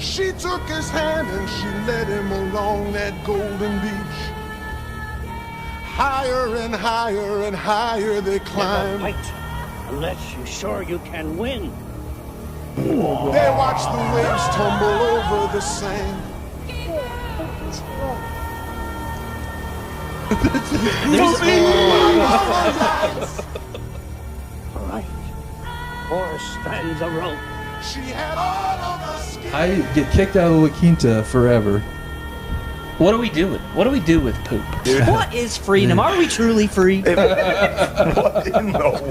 She took his hand and she led him along that golden beach. Higher and higher and higher they climbed. Never fight unless you're sure you can win. They watched the waves tumble over the sand. All right. 4 strands of rope. She had all of the skin. I get kicked out of La Quinta forever. What are we doing? What do we do with poop? What is freedom? Are we truly free? What in the world?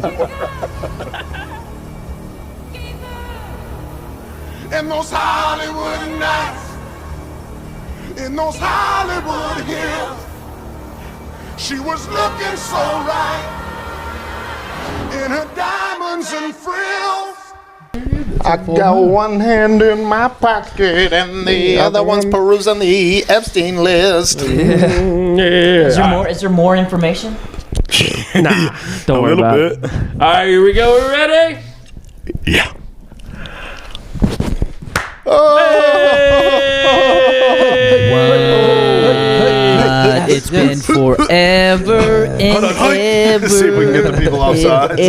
In those Hollywood nights, in those Hollywood hills, she was looking so right in her diamonds and frills. I got one hand in my pocket and the other one's perusing the Epstein list. Is there more information? Nah, don't worry about it. All right, here we go. We ready? Yeah. It's been forever and ever. Let's see if we can get the people offside.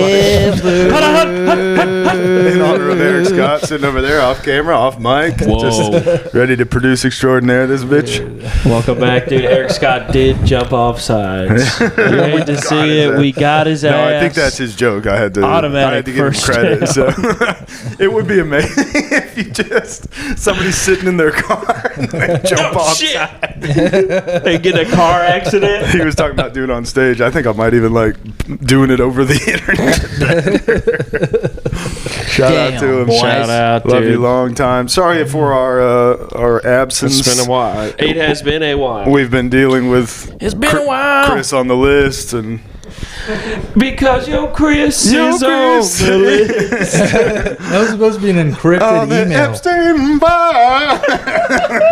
In honor of Eric Scott, sitting over there, off camera, off mic, just ready to produce extraordinaire. This bitch. Welcome back, dude. Eric Scott did jump off sides. You hate to see it. We got his ass. No, I think that's his joke. I had to give him credit. So it would be amazing if you just somebody's sitting in their car and they jump off. They get a car accident. He was talking about doing it on stage. I think I might even like doing it over the internet. Shout out to him. Boys. Shout out, Love dude. you long time. Sorry for our absence. It's been a while. It has been a while. We've been dealing with It's been a while. Chris on the list and Because Chris is on the list. That was supposed to be an encrypted the email. Epstein bar.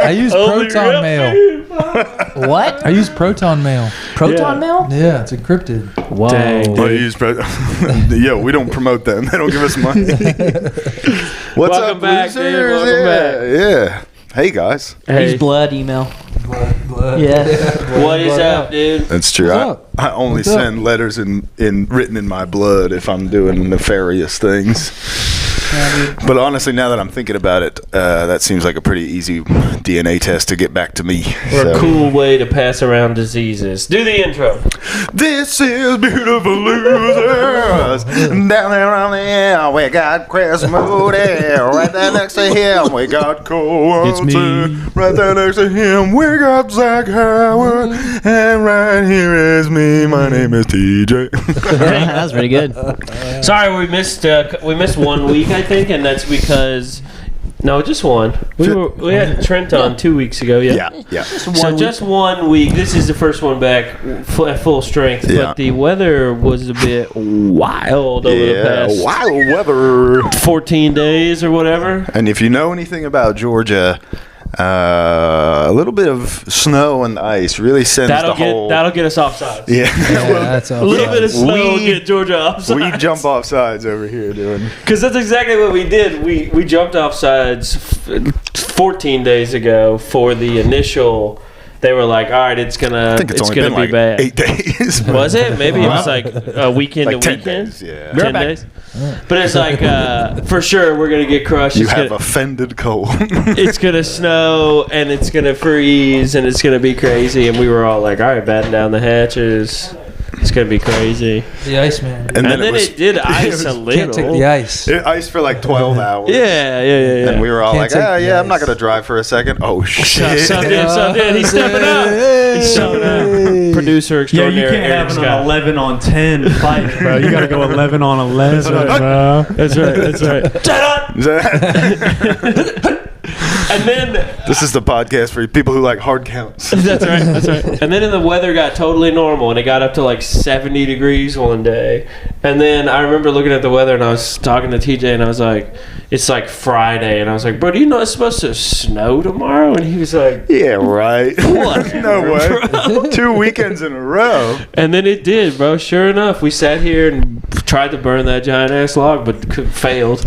I use Proton Mail. What? I use Proton Mail. Proton mail? Yeah, it's encrypted. Whoa. Oh, you use Yo, we don't promote them. They don't give us money. What's Welcome up, back, dude. losers? Welcome back. Yeah. Hey, guys. I use blood email. Blood. Yeah. What is up, dude? That's true. I only send letters in written in my blood if I'm doing nefarious things. But honestly, now that I'm thinking about it, that seems like a pretty easy DNA test to get back to me. Or a cool way to pass around diseases. Do the intro. This is beautiful losers. Down there on the end, we got Chris Moody. Right there next to him, we got Cole It's me. Wilson. Right there next to him, we got Zach Howard. And right here is me. My name is TJ. That was pretty good. Sorry, we missed 1 week, I think, and that's because just one. We had Trent on 2 weeks ago. Yeah. So just 1 week. This is the first one back at full strength, but the weather was a bit wild over the past wild weather. 14 days or whatever. And if you know anything about Georgia, a little bit of snow and ice really sends That'll whole. get us offsides. Yeah. That's A little bit of snow will get Georgia offsides. We jump off sides over here doing. Because that's exactly what we did. We jumped off sides 14 days ago for the initial. They were like, all right, it's gonna I think it's only gonna been be like bad. 8 days. Was it? Maybe it was like a weekend Like to 10 weekend. days, yeah. 10 days. But it's like for sure we're gonna get crushed. You It's have gonna, offended Cole. it's gonna snow and it's gonna freeze and it's gonna be crazy. And we were all like, all right, batten down the hatches. It's gonna be crazy. The Iceman. And then it did ice a little. Can't take the ice. It iced for like 12 hours. Yeah. And we were all Can't like, take the I'm not ice. going to drive for a second. Oh, shit. Some did. He's stepping up. He's stepping up. Producer Yeah, extraordinaire. you can't Eric have an Scott. 11 on 10 fight, bro. You got to go 11 on 11, bro. That's right. And then This is the podcast for people who like hard counts. That's right. And then the weather got totally normal, and it got up to like 70 degrees one day. And then I remember looking at the weather, and I was talking to TJ, and I was like, "It's like Friday," and I was like, "Bro, do you know it's supposed to snow tomorrow?" And he was like, Yeah, right. "What? No way. 2 weekends in a row. And then it did, bro. Sure enough, we sat here and tried to burn that giant ass log, but failed.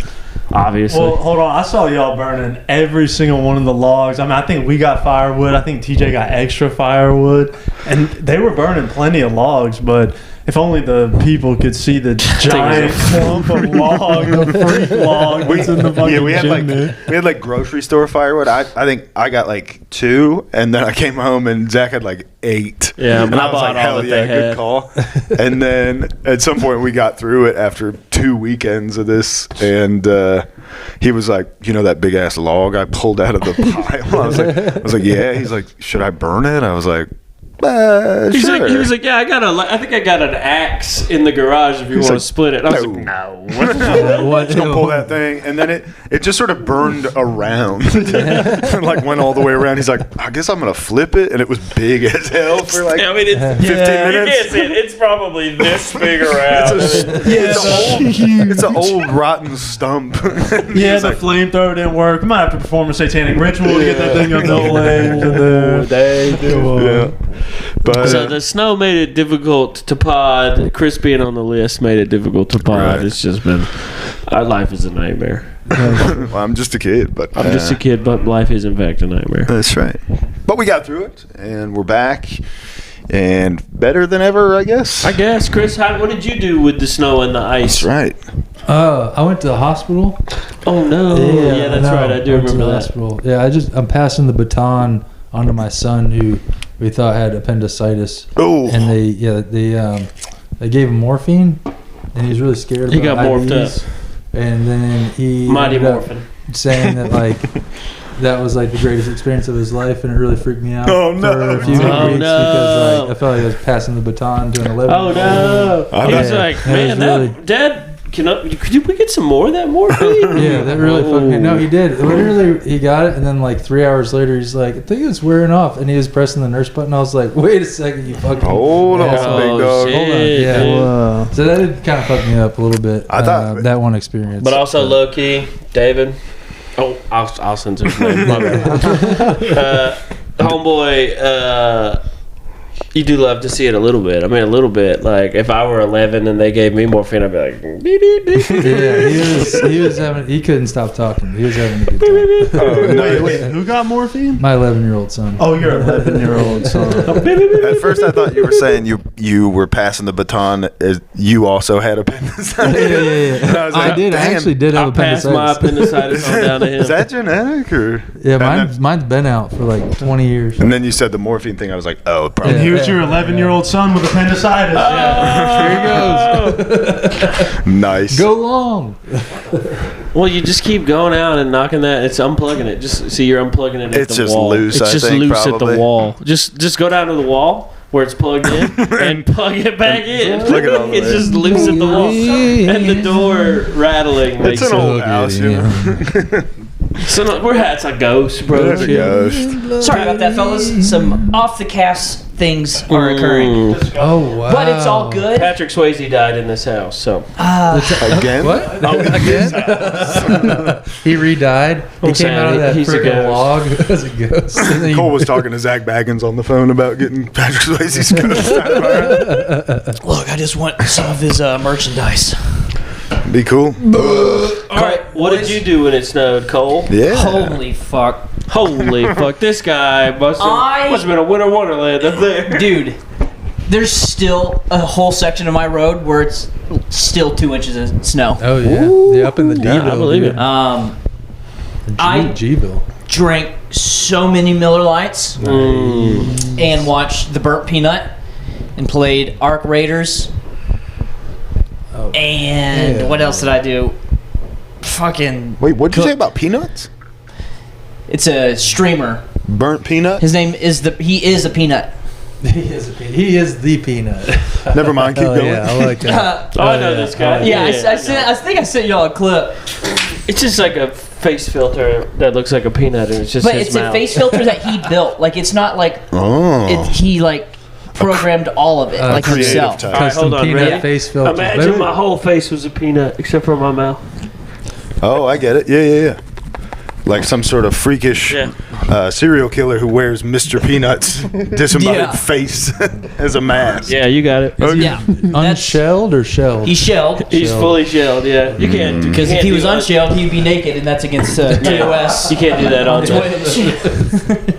obviously. Well, hold on. I saw y'all burning every single one of the logs. I mean, I think we got firewood. I think TJ got extra firewood. And they were burning plenty of logs, but if only the people could see the giant clump of log, the freak log that's in the fucking we had chimney. grocery store firewood. I think I got like 2, and then I came home and Zach had like 8. Yeah, and I was bought like, all hell that yeah, they good had. call. And then at some point we got through it after 2 weekends of this, and he was like, you know that big ass log I pulled out of the pile? I was like, yeah. He's like, should I burn it? I was like, sure. He was like, yeah, I think I got an axe in the garage if you want to split it. I was like, no. Just gonna pull that thing, and then it just sort of burned around, like went all the way around. He's like, I guess I'm gonna flip it, and it was big as hell for like 15 minutes. You can't see it. It's probably this big around. It's an old rotten stump. Yeah, the flamethrower didn't work. We might have to perform a satanic ritual to get that thing up the flames. And They do. Yeah. But So the snow made it difficult to pod. Chris being on the list made it difficult to pod. Right. It's just been, our life is a nightmare. well, I'm just a kid, but I'm just a kid, but life is in fact a nightmare. That's right. But we got through it, and we're back, and better than ever, I guess. Chris, what did you do with the snow and the ice? That's right. I went to the hospital. Oh no! Yeah, that's right. I do went to remember the that. hospital. Yeah, I'm passing the baton onto my son who we thought had appendicitis. Oh. And they gave him morphine, and he was really scared about He got morphed IVs. up. And then he Mighty ended up morphin. saying that like that was like the greatest experience of his life, and it really freaked me out Oh, no. for a few Oh, weeks no. because like I felt like I was passing the baton to an 11. Oh no! He's like, man, Dad. Could we get some more of that morphine? Yeah, that really fucked me. No, he did. Literally, he got it, and then like 3 hours later, he's like, I think it's wearing off, and he was pressing the nurse button. I was like, wait a second, you fucking Hold on, asshole. big dog. shit. Hold on. Yeah. Whoa. So that did kind of fuck me up a little bit. I thought- that one experience. But also low key, David. Oh, I'll censor his name. My bad. Homeboy, you do love to see it a little bit. I mean, a little bit. Like if I were 11 and they gave me morphine, I'd be like, beep, beep, beep, beep. Yeah, he was having. He couldn't stop talking. He was having a good time. Oh, nice. Wait, who got morphine? My 11-year-old son. Oh, your 11-year-old son. At first, I thought you were saying you were passing the baton as you also had appendicitis. Yeah. And I was I like, did. I damn, actually did have I passed appendicitis. my appendicitis on down to him. Is that genetic or? Yeah, mine's been out for like 20 years. And then you said the morphine thing. I was like, oh, probably. And here's your 11-year-old son with appendicitis. Nice. Go long. Well, you just keep going out and knocking that. It's unplugging it. Just see, you're unplugging it. At It's the just wall. loose, It's I just think, loose at probably. the wall. Just go down to the wall where it's plugged in and plug it back in. Plug it all the It's way. just loose at the wall, and the door rattling. It's Makes an it. old house, you know. So no, it's a ghost, bro. It's a ghost. Sorry about that, fellas. Some off the cast things are occurring, Oh wow. but it's all good. Patrick Swayze died in this house, so Again? What? Again? He re-died. He I'm came out of saying, that he's a freaking ghost. log as a ghost. And then he- Cole was talking to Zach Baggins on the phone about getting Patrick Swayze's ghost out of our- Look, I just want some of his merchandise. Be cool. all right. What did you do when it snowed, Cole? Yeah. Holy fuck. Holy fuck! This guy must have been a winter wonderland up there. Dude, there's still a whole section of my road where it's still 2 inches of snow. Oh yeah. Yeah, up in the D-ville. I believe dude. it. I G-ville. drank so many Miller Lights and watched The Burnt Peanut and played Ark Raiders. Oh, And yeah. what else did I do? Fucking. Wait, what'd you say about peanuts? It's a streamer. Burnt peanut? His name is he is a peanut. He is the peanut. Never mind, keep Oh, going. yeah, I like that. Oh, I know this guy. Yeah, I think I sent y'all a clip. It's just like a face filter that looks like a peanut, and it's just But his it's mouth. a face filter that he built. Like it's not like Oh. he like programmed all of it like creative himself. type. All right, Custom hold on, peanut ready? face filter. Imagine my whole face was a peanut, except for my mouth. Oh, I get it. Yeah. like some sort of freakish serial killer who wears Mr. Peanut's disembodied face as a mask. Yeah, you got it. Yeah. Unshelled or shelled? He's shelled. He's fully shelled. Yeah, you can't Because if he was unshelled, he'd be naked, and that's against TOS. You can't do that on Twitch.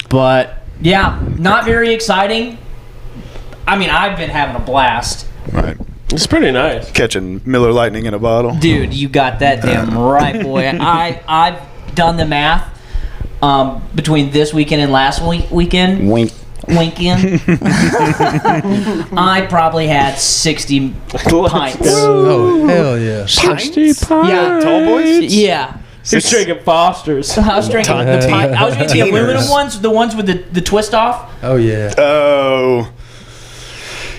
But yeah, not very exciting. I mean, I've been having a blast. Right. It's pretty nice. Catching Miller Lightning in a bottle. Dude, you got that damn right, boy. I've done the math between this weekend and last weekend. Weekend. I probably had 60 pints. Oh, hell yeah. 60 pints. Yeah. Tall boys? Yeah. He's drinking Fosters. I was drinking the pint. I was drinking the aluminum ones, the ones with the twist off. Oh, yeah. Oh.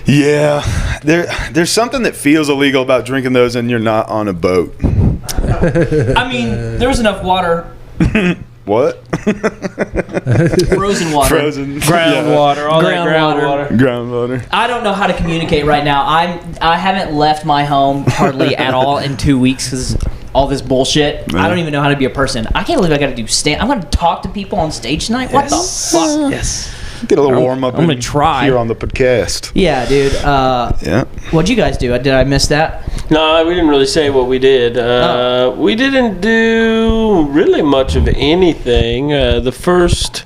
Yeah. There's something that feels illegal about drinking those and you're not on a boat. I mean, there was enough water. What? Frozen water. Frozen. Groundwater. All that groundwater. Groundwater. I don't know how to communicate right now. I haven't left my home hardly at all in 2 weeks because all this bullshit. Man. I don't even know how to be a person. I can't believe I got to do stand. I'm going to talk to people on stage tonight. What the fuck? Yes. Get a little warm up. I'm gonna try here on the podcast. Yeah, dude. Yeah. What'd you guys do? Did I miss that? No, we didn't really say what we did. We didn't do really much of anything. The first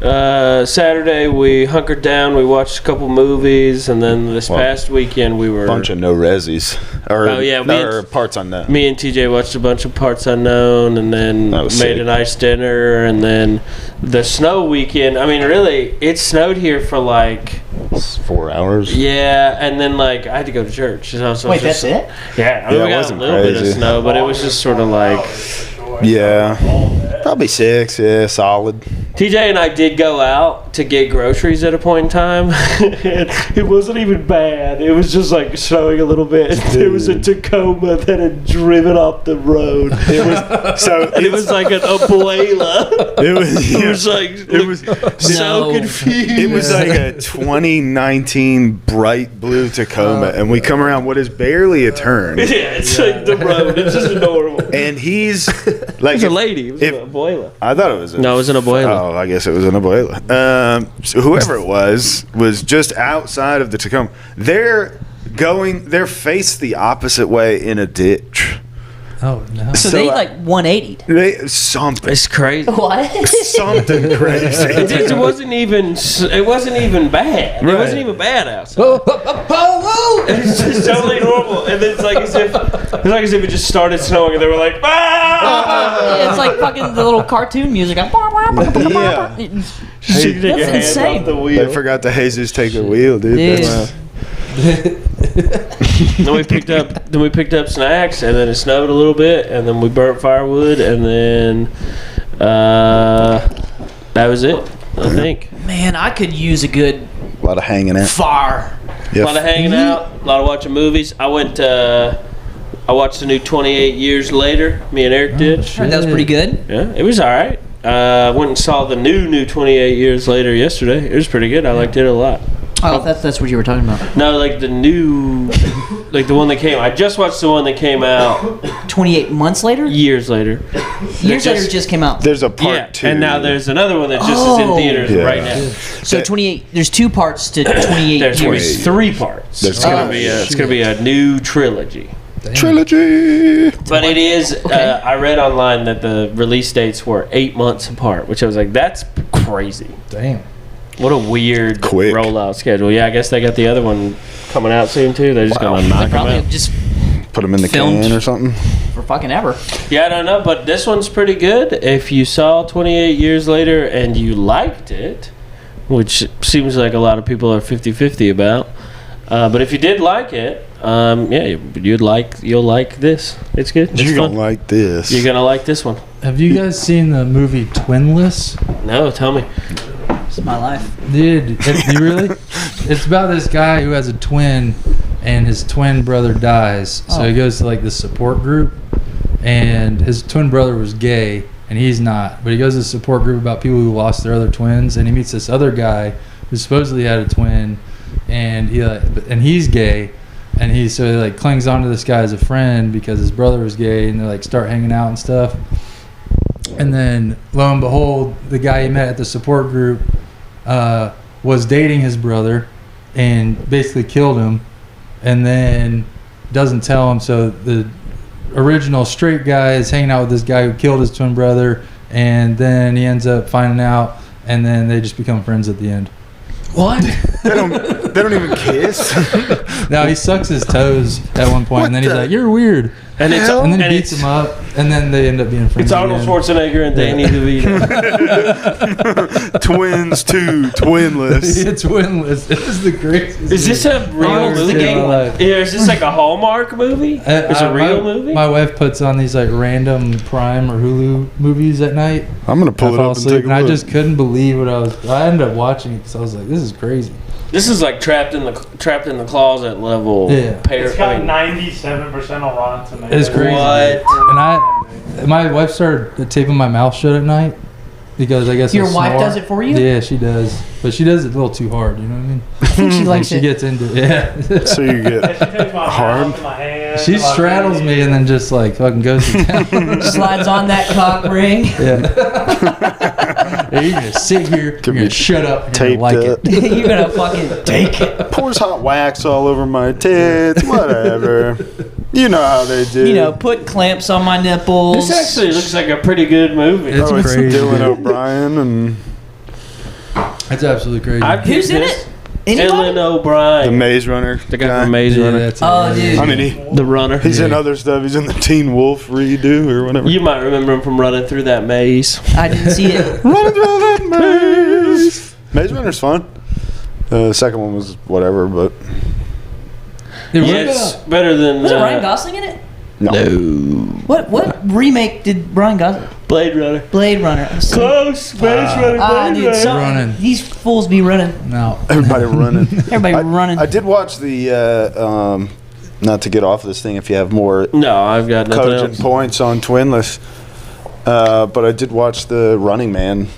Saturday we hunkered down. We watched a couple movies, and then this past weekend we were Bunch of no resis. Or parts unknown. Me and TJ watched a bunch of Parts Unknown, and then made a nice dinner, and then the snow weekend. I mean, really, it snowed here for like 4 hours. Yeah, and then like I had to go to church. So Wait, that's it? Yeah, I mean, we got a little bit of snow, but it was just sort of like. Yeah, probably 6. Yeah, solid. TJ and I did go out to get groceries at a point in time. It wasn't even bad. It was just like snowing a little bit. There was a Tacoma that had driven off the road. It was like an abuela. It was so confused. It was like a 2019 bright blue Tacoma, and we come around what is barely a turn. Yeah, it's like the road. It's just normal. And he's like, it was a lady. It was an abuela. I thought it was. No, it was an abuela. Oh, I guess it was an abuela. So whoever it was just outside of the Tacoma. They're faced the opposite way in a ditch. Oh, no. So they like 180'd. Something. It's crazy. What? Something crazy. It wasn't even bad. It wasn't even bad outside. It's just totally normal. And then it's like as if it just started snowing and they were like, ah! It's like fucking the little cartoon music. Yeah. That's insane. They forgot to Jesus take the wheel, dude. Then we picked up snacks, and then it snowed a little bit, and then we burnt firewood, and then that was it, I think. Man, I could use a good lot of hanging out. fire. Yep. A lot of hanging out, a lot of watching movies. I watched the new 28 Years Later. Me and Eric did. That was pretty good. Yeah, it was all right. Went and saw the new 28 Years Later yesterday. It was pretty good. I liked it a lot. Oh, that's what you were talking about. No, like the new, like the one that came. I just watched the one that came out 28 months later? years later. Years later just came out. There's a part 2. And now there's another one that just is in theaters right now. So 28, there's 2 parts to 28 There's years. 3 parts. There's It's gonna be a new trilogy. Trilogy. But it is. I read online that the release dates were 8 months apart, which I was like, that's crazy. Damn. What a weird Quick rollout schedule. Yeah, I guess they got the other one coming out soon too. They're just gonna knock them Probably out. just Put them in the Filmed. can or something. for fucking ever. Yeah, I don't know, but this one's pretty good. If you saw 28 Years Later and you liked it, which seems like a lot of people are 50-50 about, but if you did like it, you'll like this. It's good. It's You're fun. gonna like this. You're gonna like this one. Have you guys seen the movie Twinless? No, tell me. It's my life. Dude, you really? It's about this guy who has a twin, and his twin brother dies. So he goes to like this support group, and his twin brother was gay, and he's not. But he goes to a support group about people who lost their other twins, and he meets this other guy who supposedly had a twin, and he's gay, and he clings onto this guy as a friend because his brother was gay, and they like start hanging out and stuff. And then, lo and behold, the guy he met at the support group was dating his brother and basically killed him. And then doesn't tell him. So the original straight guy is hanging out with this guy who killed his twin brother. And then he ends up finding out. And then they just become friends at the end. What? They don't even kiss. No, he sucks his toes at one point, and then he's like, "You're weird," And it's and then he and beats it's, him up, and then they end up being friends. it's Arnold again. Schwarzenegger and Danny DeVito. Twins 2, twinless. It's winless. It's the greatest. Is this a real Arnold's the movie? gay one. Yeah, is this like a Hallmark movie? Is it a real movie? My wife puts on these like random Prime or Hulu movies at night. I'm gonna pull I it fall up and asleep, take a and I look. just couldn't believe what I was. I ended up watching it because I was like, "This is crazy." This is like trapped in the closet level. Yeah. It's got 97% on Rotten Tomatoes. It's crazy. What? And my wife started taping my mouth shut at night because I guess Your I wife snore. does it for you? Yeah, she does, but she does it a little too hard. You know what I mean? I think she likes She it. gets into it. Yeah. So you Yeah, get she takes my Hard. mouth in my hand. She straddles me and then just like fucking goes to town. Slides on that cock ring. Yeah. You're gonna sit here. You're gonna be shut up. And you're taped gonna like up. it. You're gonna fucking take it. pours hot wax all over my tits. Whatever. You know how they do. You know, put clamps on my nipples. This actually looks like a pretty good movie. It's it's crazy. Dylan dude. O'Brien and It's absolutely crazy. Who's in it? Anybody? Ellen the O'Brien. Maze Runner. The guy from Maze yeah, Runner. that's it. Oh, dude. I mean, The runner. he's in Yeah. other stuff. He's in the Teen Wolf redo or whatever. You might remember him from running through that maze. I didn't see it. Running through that maze. Maze Runner's fun. The second one was whatever, but It Yeah, was- it's better than Was it Ryan Gosling in it? no. What remake did Ryan Gosling? Blade Runner. Blade Runner. Close. Maze Runner. Ah, dude, Running. these fools be running. No. Everybody running. Everybody running. I did watch the. Not to get off this thing, if you have more No, I've got nothing cogent else. points on Twinless, but I did watch the Running Man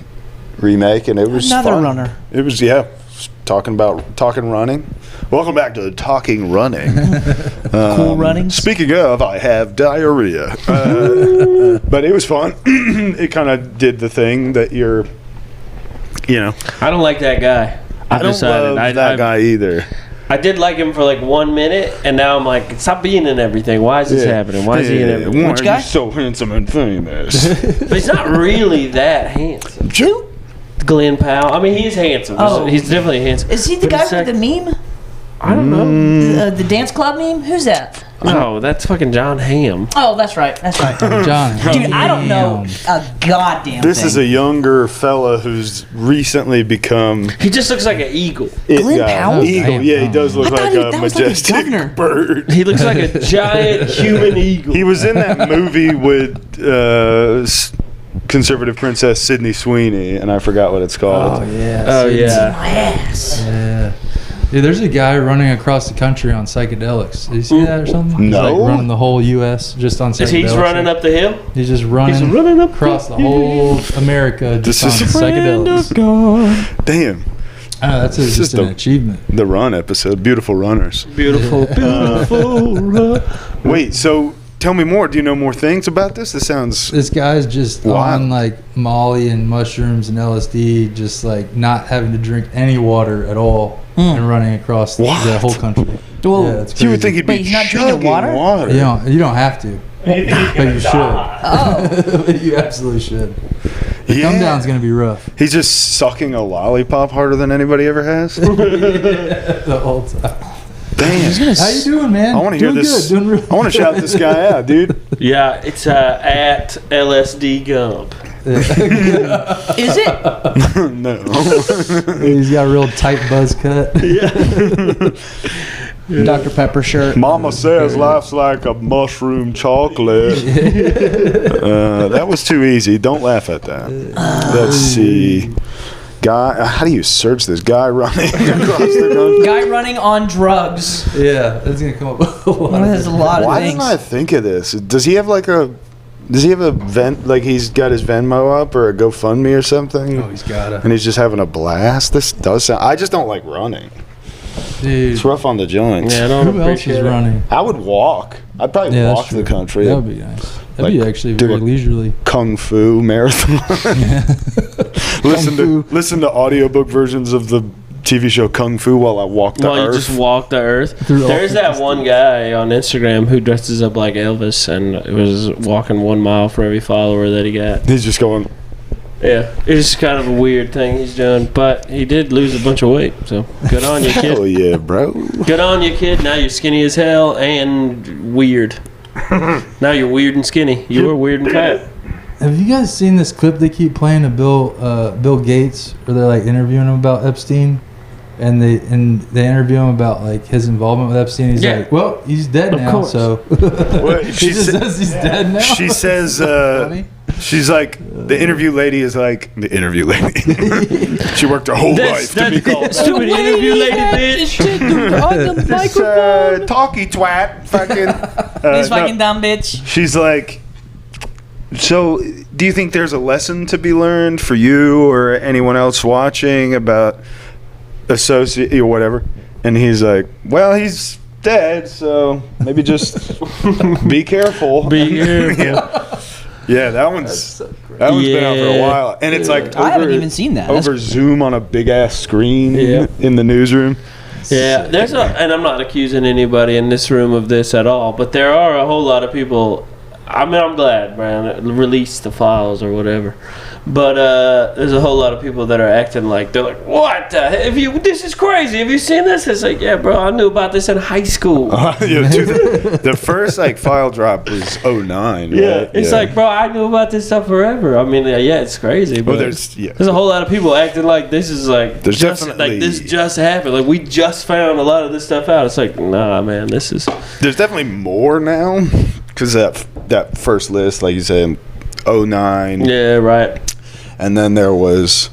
remake, and it was Another fun. runner. It was talking running. Welcome back to Talking Running. Cool runnings. Speaking of, I have diarrhea, but it was fun. It kind of did the thing that you're, I don't like that guy. I don't love that guy either. I did like him for like 1 minute, and now I'm like, stop being in everything. Why is this happening? Why is he in everything? Why Which are guy? you so handsome and famous? But he's not really that handsome. Who? Glenn Powell. I mean, he is handsome. Oh. He's definitely handsome. Is he the But guy it's with the meme? I don't know. The dance club meme? Who's that? No, that's fucking John Hamm. Oh, that's right. That's right. John. Dude, I don't know a goddamn This thing. is a younger fella who's recently become He just looks like an eagle. it Glenn guy. Powell? Eagle. Damn. Yeah, he does look I thought like that a was like a majestic governor. bird. He looks like a giant human eagle. He was in that movie with conservative princess Sydney Sweeney, and I forgot what it's called. Oh yeah. Oh, yeah. my ass. Yeah. Dude, there's a guy running across the country on psychedelics. Did you see that or something? He's No. like running the whole U.S. just on psychedelics. Is he's running up the hill? He's just running, He's running up across the whole America just on This is- psychedelics. Damn, I know, that's It's just just an a- achievement. the Run episode, Beautiful Runners. Beautiful, beautiful. Wait, so tell me more. Do you know more things about this? This sounds. This guy's just Wow. on like Molly and mushrooms and LSD, just like not having to drink any water at all and running across the What? whole country. Whoa. Yeah, it's You would crazy. think he'd be Wait, he's not drinking chugging water? You don't have to, He's but gonna you die. should. You absolutely should. The Yeah. come down's gonna be rough He's just sucking a lollipop harder than anybody ever has. the whole time. Damn. How you doing, man? I want to hear Doing this. Good, doing real I want to shout this guy out, dude. Yeah, it's at LSD Gump. Is it? No. He's got a real tight buzz cut. Dr. Pepper shirt. Mama says life's like a mushroom chocolate. That was too easy. Don't laugh at that. Let's see. Guy, how do you search this guy running across the country? Guy running on drugs. Yeah, that's gonna come up with a lot. There's a lot of Why things. didn't I think of this? Does he have like a? Does he have a vent? Like he's got his Venmo up or a GoFundMe or something? Oh, he's gotta. And he's just having a blast. This does sound. I just don't like running. Dude, It's rough on the joints. Yeah, I don't who else appreciate is it. running? I would walk. I'd probably Yeah, walk that's the country. That would be nice. That'd be actually do very a leisurely. Kung Fu marathon. listen to audiobook versions of the TV show Kung Fu while I walk the While earth. you just walk the earth. There's that one guy on Instagram who dresses up like Elvis and was walking 1 mile for every follower that he got. He's just going. Yeah, it's kind of a weird thing he's doing, but he did lose a bunch of weight, so good on you, kid. Hell yeah, bro. Good on you, kid. Now you're skinny as hell and weird. Now you're weird and skinny. You were weird and fat. Have you guys seen this clip they keep playing of Bill Gates, where they're like interviewing him about Epstein, and they interview him about like his involvement with Epstein. He's like, "Well, he's dead now." course. So he just says he's dead now. She says, she's like, the interview lady is like, the interview lady. She worked her whole life to be called stupid interview lady, bitch. On the microphone. talkie twat, fucking. This fucking dumb bitch. She's like, so do you think there's a lesson to be learned for you or anyone else watching about associate or whatever? And he's like, well, he's dead, so maybe just be careful. Be careful. Yeah, that one's been out for a while, and it's like I haven't even seen that. over Zoom on a big ass screen in the newsroom. Yeah, and I'm not accusing anybody in this room of this at all, but there are a whole lot of people. I mean, I'm glad Brian released the files or whatever, but there's a whole lot of people that are acting like they're like, "What? This is crazy. Have you seen this?" It's like, yeah, bro, I knew about this in high school. The first like file drop was 09. Yeah, right? it's like, bro, I knew about this stuff forever. I mean, yeah, it's crazy. But there's a whole lot of people acting like this is like There's just, definitely- like this just happened. Like we just found a lot of this stuff out. It's like, nah, man, this is. There's definitely more now because that first list, like you said, 09. Yeah, right. And then there was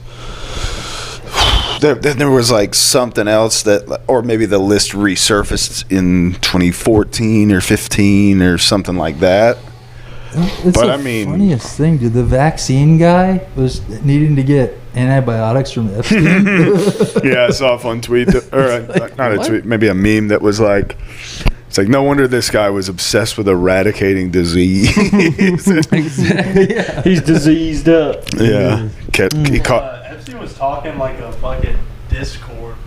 there was like something else that, or maybe the list resurfaced in 2014 or 15 or something like that. It's But the I mean- funniest thing, dude. The vaccine guy was needing to get antibiotics from Epstein. Yeah, I saw a fun tweet, not a tweet, maybe a meme that was like, it's like, no wonder this guy was obsessed with eradicating disease. Exactly. Yeah. He's diseased up. Yeah. He caught. Epstein was talking like a fucking Discord.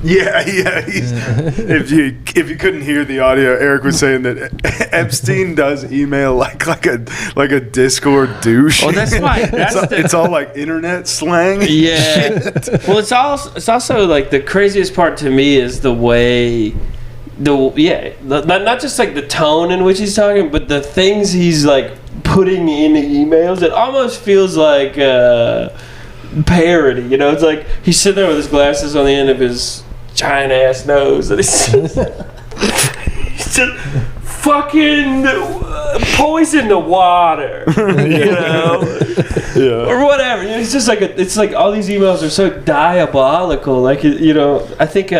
Yeah. If you couldn't hear the audio, Eric was saying that Epstein does email like a Discord douche. Well, that's why. It's all like internet slang. Yeah. Well, it's also like the craziest part to me is the way. Not just like the tone in which he's talking, but the things he's like putting in emails. It almost feels like parody. You know, it's like he's sitting there with his glasses on the end of his giant ass nose, and he's just fucking poison the water, you know, or whatever. You know, it's just like it's like all these emails are so diabolical. Like, you know, I think.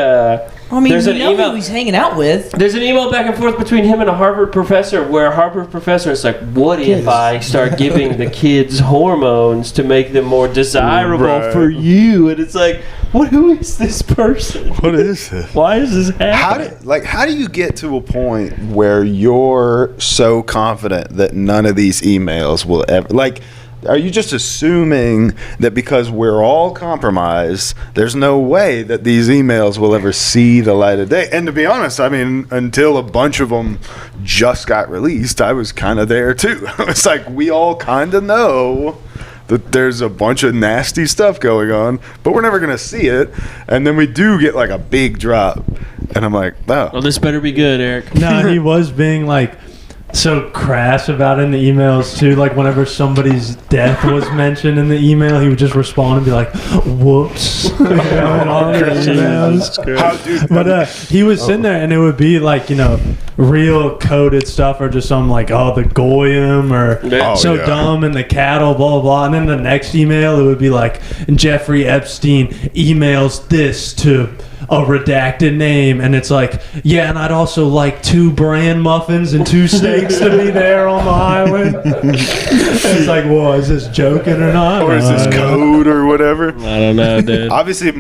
I mean, there's you an know email who he's hanging out with. There's an email back and forth between him and a Harvard professor where a Harvard professor is like, what if I start giving the kids hormones to make them more desirable for you? And it's like, who is this person? What is this? Why is this happening? How do you get to a point where you're so confident that none of these emails will ever, like, are you just assuming that because we're all compromised, there's no way that these emails will ever see the light of day? And to be honest, I mean, until a bunch of them just got released, I was kind of there too. It's like, we all kind of know that there's a bunch of nasty stuff going on, but we're never going to see it. And then we do get like a big drop. And I'm like, wow. Well, this better be good, Eric. No, he was being like so crass about it in the emails too. Like whenever somebody's death was mentioned in the email, he would just respond and be like, "Whoops." And all the emails. But he was sitting there, and it would be like, you know, real coded stuff, or just some like, "Oh, the goyim," or dumb, and the cattle, blah blah blah. And then the next email, it would be like, "Jeffrey Epstein emails this to a redacted name, and it's like, yeah, and I'd also like 2 bran muffins and 2 steaks to be there on the highway. It's like, well, is this joking or not? Or is this code or whatever? I don't know, dude. Obviously,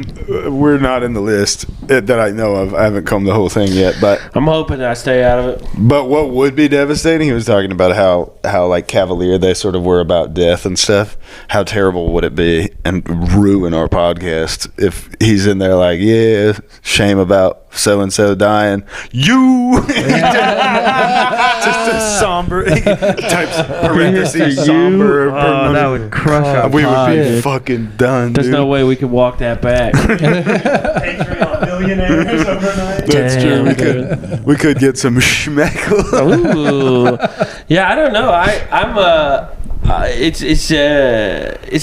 we're not in the list that I know of. I haven't combed the whole thing yet, but I'm hoping I stay out of it. But what would be devastating, he was talking about how like cavalier they sort of were about death and stuff. How terrible would it be and ruin our podcast if he's in there like, yeah, shame about so-and-so dying. You! Just a somber, he types parentheses, somber. That would crush our We would pod, be dude. fucking done, There's dude. no way we could walk that back. Patreon millionaires overnight. That's Damn, true. We could get some schmeckle. Ooh. Yeah, I don't know. It's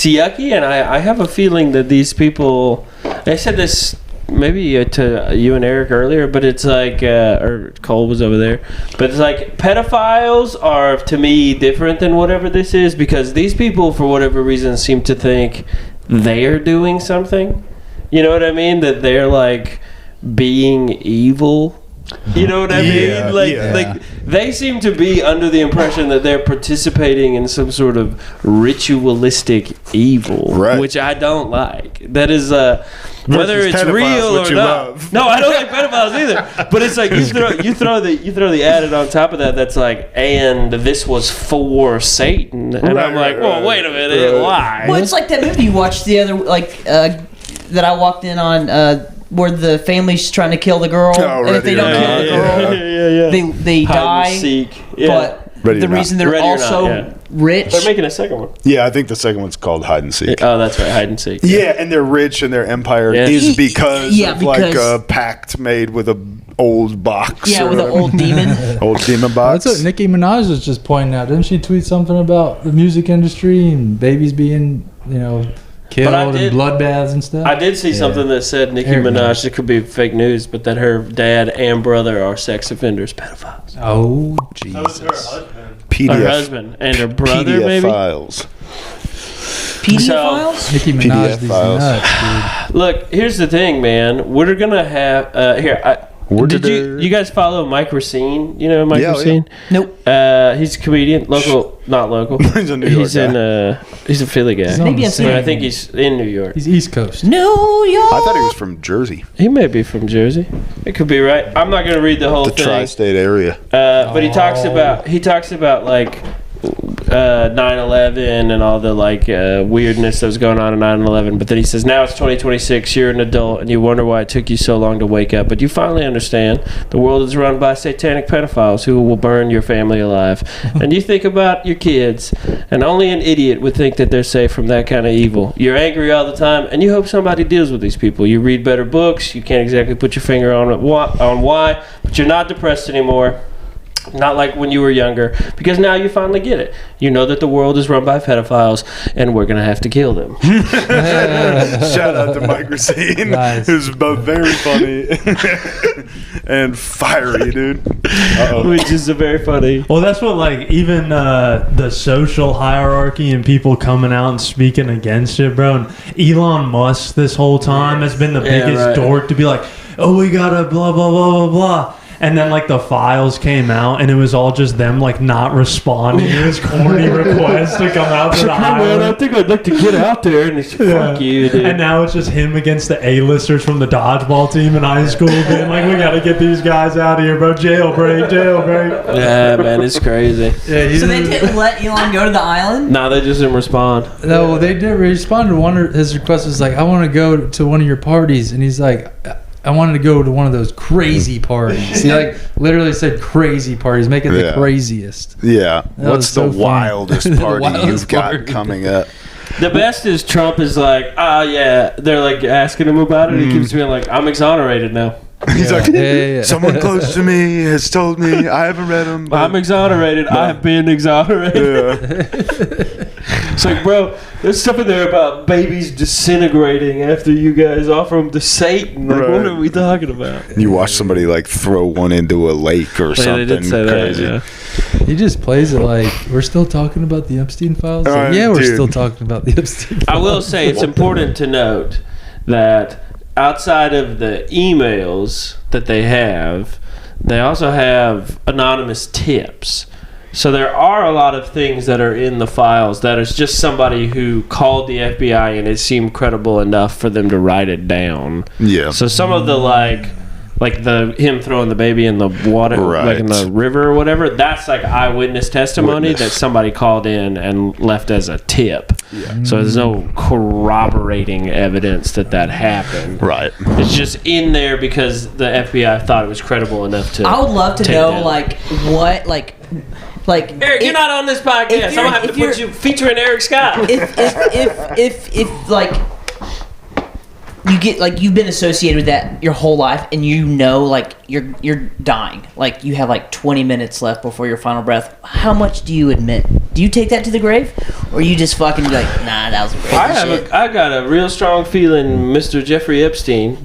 yucky, and I have a feeling that these people. I said this maybe to you and Eric earlier, but it's like, or Cole was over there, but it's like pedophiles are to me different than whatever this is, because these people, for whatever reason, seem to think they're doing something. You know what I mean? That they're like being evil. You know what I mean? Like they seem to be under the impression that they're participating in some sort of ritualistic evil, Right. which I don't like. That is whether Versus it's pedophiles, real which or you not. love. No, I don't like pedophiles either. But it's like you throw the added on top of that. That's like, and this was for Satan, and Right, I'm like, right, well, right. wait a minute, why? Well, it's like that movie you watched the other, that I walked in on, where the family's trying to kill the girl, Oh, and if they don't kill the girl, they Hide die. and seek. Yeah. But Ready the or not. reason they're Ready or not, also yeah. rich. They're making a second one. Yeah, I think the second one's called Hide and Seek. Oh, that's right, hide and seek. Yeah, and they're rich and their empire Yeah. is because Yeah, of like because- a pact made with a old box. Yeah, or with an whatever. old demon. Old demon box. That's what Nicki Minaj was just pointing out. Didn't she tweet something about the music industry and babies being, killed But I and did- bloodbaths and stuff? I did see something that said Nicki Eric Minaj, it could be fake news, but that her dad and brother are sex offenders, pedophiles. Oh, That was her Jesus. husband. PDF, Her husband and her brother, PDF maybe? files. PDF So- files? Nicki Minaj, PDF these files. nuts, Look, here's the thing, man. We're going to have... did you guys follow Mike Racine? You know Mike Yeah, Racine? Nope. He's a comedian. Not local. He's a New York guy. He's a Philly guy. He's on Maybe the I've seen But same- I think he's in New York. He's East Coast. New York. I thought he was from Jersey, He may be from Jersey. It could be right. I'm not going to read the whole the thing. tri-state area. But he talks about like 9/11 and all the weirdness that was going on in 9/11. But then he says, now it's 2026, you're an adult, and you wonder why it took you so long to wake up. But you finally understand the world is run by satanic pedophiles who will burn your family alive. And you think about your kids, and only an idiot would think that they're safe from that kind of evil. You're angry all the time, and you hope somebody deals with these people. You read better books. You can't exactly put your finger on why, but you're not depressed anymore. Not like when you were younger, because now you finally get it. You know that the world is run by pedophiles, and we're going to have to kill them. Shout out to Mike Racine, Nice. who's both very funny and fiery, dude. Uh-oh. Which is a very funny. Well, that's what even the social hierarchy and people coming out and speaking against it, bro. And Elon Musk this whole time has been the biggest right. dork to be like, oh, we gotta blah blah blah blah blah. And then the files came out, and it was all just them not responding to his corny request to come out to the island. think I'd like to get out there. And he's fuck you, dude. And now it's just him against the A-listers from the dodgeball team in high school being like, we gotta get these guys out of here, bro. Jailbreak. Yeah, man, it's crazy. Yeah, So they didn't let Elon go to the island? Nah, they just didn't respond. No, well, they did respond to one of his requests. Was like, I want to go to one of your parties, and he's like, I wanted to go to one of those crazy parties. He literally said crazy parties, make it the Yeah. craziest. Yeah. That What's was so the funny. wildest The party wildest you've got party. coming up? The best is Trump is like, yeah. They're asking him about it. He keeps being like, I'm exonerated now. He's like, Yeah. someone close to me has told me. I haven't read them. I'm exonerated. I have been exonerated. Yeah. It's like, bro, there's stuff in there about babies disintegrating after you guys offer them to Satan. Like, Right. what are we talking about? You watch somebody throw one into a lake or Yeah, something they did say crazy. that, yeah. He just plays it like we're still talking about the Epstein-files. Like, yeah, we're Dude. still talking about the Epstein-files. I will say it's important to note that outside of the emails that they also have anonymous tips. So there are a lot of things that are in the files that is just somebody who called the FBI and it seemed credible enough for them to write it down. Yeah. So some of the like him throwing the baby in the water, like in the river or whatever, that's like eyewitness testimony that somebody called in and left as a tip. Yeah. So there's no corroborating evidence that happened. Right. It's just in there because the FBI thought it was credible enough to. I would love to know, like, what, like Eric, you're not on this podcast. I'm gonna have to put you featuring Eric Scott. If like. You get like you've been associated with that your whole life, and you know like you're dying. Like you have like 20 minutes left before your final breath. How much do you admit? Do you take that to the grave, or you just fucking be like, nah, that was crazy I got a real strong feeling Mr. Jeff Epstein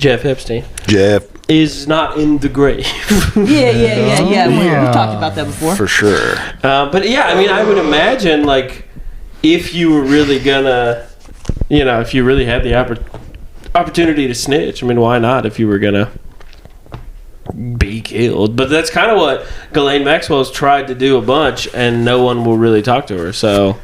is not in the grave. Yeah. We've talked about that before for sure. But yeah, I mean, I would imagine like if you were really gonna, if you really had the opportunity to snitch, I mean, why not if you were gonna be killed? But that's kind of what Ghislaine Maxwell's tried to do a bunch, and no one will really talk to her. So,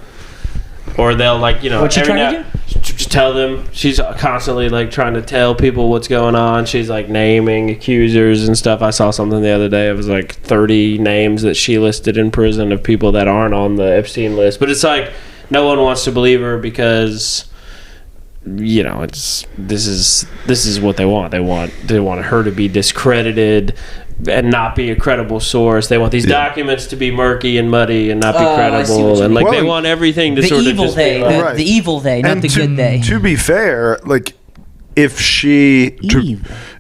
or they'll like, what you trying to do? Just tell them. She's constantly like trying to tell people what's going on. She's like naming accusers and stuff. I saw something the other day. It was like 30 names that she listed in prison of people that aren't on the Epstein list. But it's like no one wants to believe her because this is what they want. They want her to be discredited and not be a credible source. They want these documents to be murky and muddy and not be credible, and like they want everything to sort of just be like, the evil they, not the good they. To be fair, like if she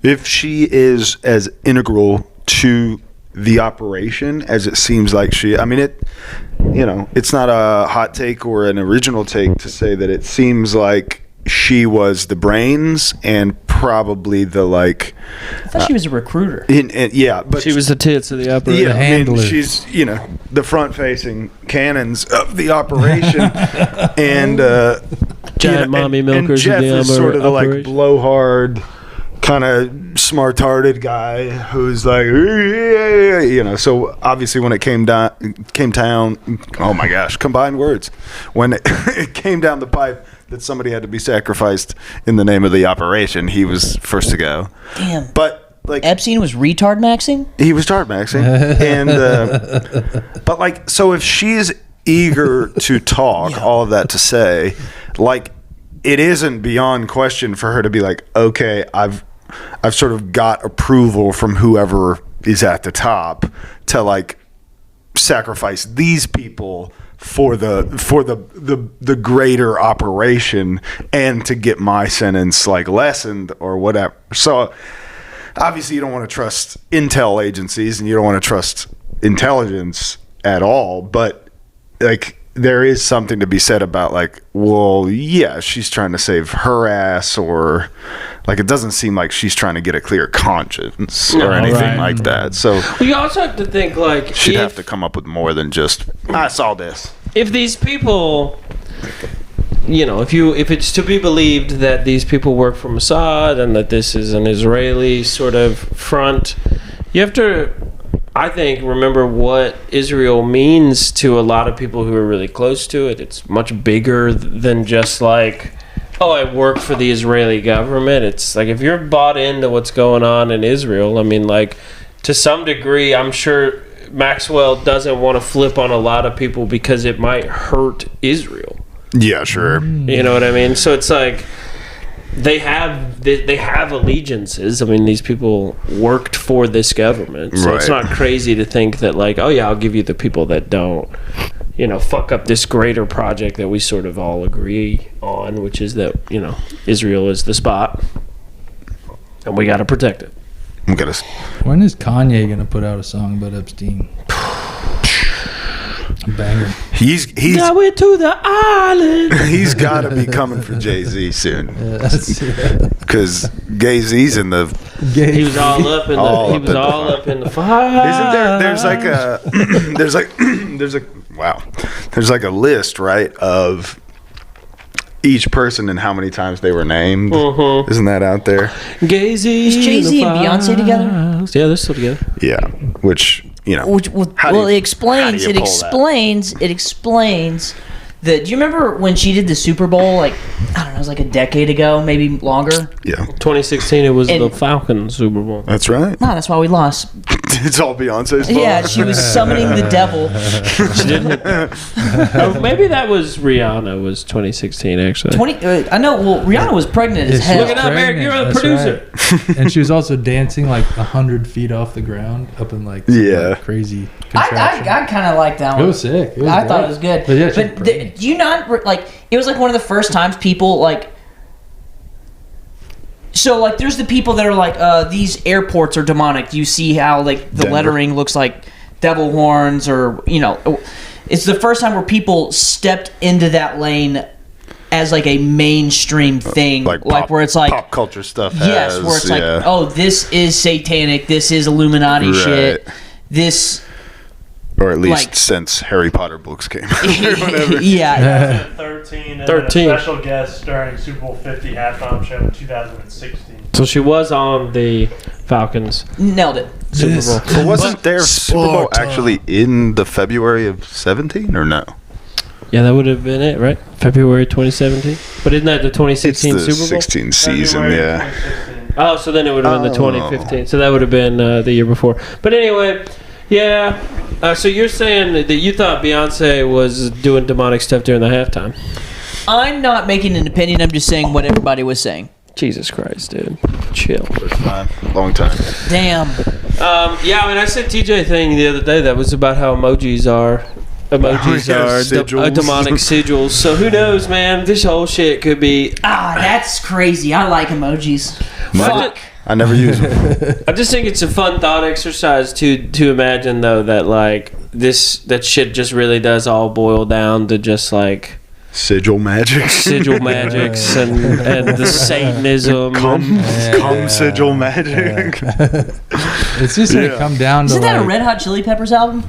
is as integral to the operation as it seems like it's not a hot take or an original take to say that it seems like she was the brains and probably the like. I thought she was a recruiter. But she was the tits of the operation. Yeah, I mean, she's the front-facing cannons of the operation, and giant mommy milkers. And Jeff of the is sort of the like blowhard, kind of smart-hearted guy who's like, So obviously, when it came down. Oh my gosh, combined words. When it came down the pipe that somebody had to be sacrificed in the name of the operation, he was first to go. Damn. But like Epstein was retard maxing? He was retard maxing. And but like, so if she's eager to talk, all of that to say, like, it isn't beyond question for her to be like, okay, I've sort of got approval from whoever is at the top to like sacrifice these people for the greater operation and to get my sentence like lessened or whatever. So obviously you don't want to trust intel agencies and you don't want to trust intelligence at all, but like there is something to be said about like, well, yeah, she's trying to save her ass, or like it doesn't seem like she's trying to get a clear conscience or anything like that. So we also have to think like she'd have to come up with more than just I saw this. If these people, if it's to be believed that these people work for Mossad and that this is an Israeli sort of front, you have to, I think, remember what Israel means to a lot of people who are really close to it. It's much bigger than just like, oh, I work for the Israeli government. It's like if you're bought into what's going on in Israel, I mean, like, to some degree, I'm sure Maxwell doesn't want to flip on a lot of people because it might hurt Israel. Yeah, sure. You know what I mean? So it's like they have allegiances. I mean, these people worked for this government, so it's not crazy to think that like, oh yeah, I'll give you the people that don't, fuck up this greater project that we sort of all agree on, which is that Israel is the spot, and we got to protect it. When is Kanye gonna put out a song about Epstein? A banger. He's going to the island. He's got to be coming for Jay-Z soon. Because Jay-Z's in the. He was all up in the. He was all up in the fire. Isn't there? There's like a list, right, of each person and how many times they were named. Isn't that out there? Gazy. Is Jay-Z and Beyonce together? Yeah, they're still together. Yeah, which It explains that. Do you remember when she did the Super Bowl? Like, I don't know, it was like a decade ago, maybe longer. Yeah, 2016. It was the Falcons Super Bowl. That's right. No, that's why we lost. It's all Beyonce's fault. Yeah, she was summoning the devil. She did hit. Oh, maybe that was Rihanna. Was 2016 actually? I know. Well, Rihanna was pregnant as hell. Look it up, Eric. You're the producer. Right. And she was also dancing like 100 feet off the ground, up in like crazy. I kind of liked that one. It was sick. I thought it was good. But yeah, do you not like? It was like one of the first times people like. So like, there's the people that are like, these airports are demonic. You see how like the lettering looks like devil horns, or it's the first time where people stepped into that lane as like a mainstream thing, like where it's like pop culture stuff. Yes, where it's like, oh, this is satanic. This is Illuminati shit. This. Or at least since Harry Potter books came out or whatever. Yeah. 13 and 13. a special guest during Super Bowl 50 halftime show in 2016. So she was on the Falcons. Nailed it. Super Bowl. But wasn't their Super Bowl actually in the February of 17 or no? Yeah, that would have been it, right? February 2017. But isn't that the 2016 It's the Super Bowl? 16 season, February yeah. 2016. Oh, so then it would have been the 2015. So that would have been the year before. But anyway, yeah. So you're saying that you thought Beyonce was doing demonic stuff during the halftime? I'm not making an opinion. I'm just saying what everybody was saying. Jesus Christ, dude. Chill. Long time. Damn. Yeah, I mean, I said TJ thing the other day that was about how emojis are sigils. Demonic sigils. So who knows, man? This whole shit could be. That's crazy. I like emojis. Fuck. I never use them. I just think it's a fun thought exercise to imagine though that like that shit just really does all boil down to just like sigil magics and the Satanism. Come sigil magic. It's just gonna come down to. Isn't that a Red Hot Chili Peppers album?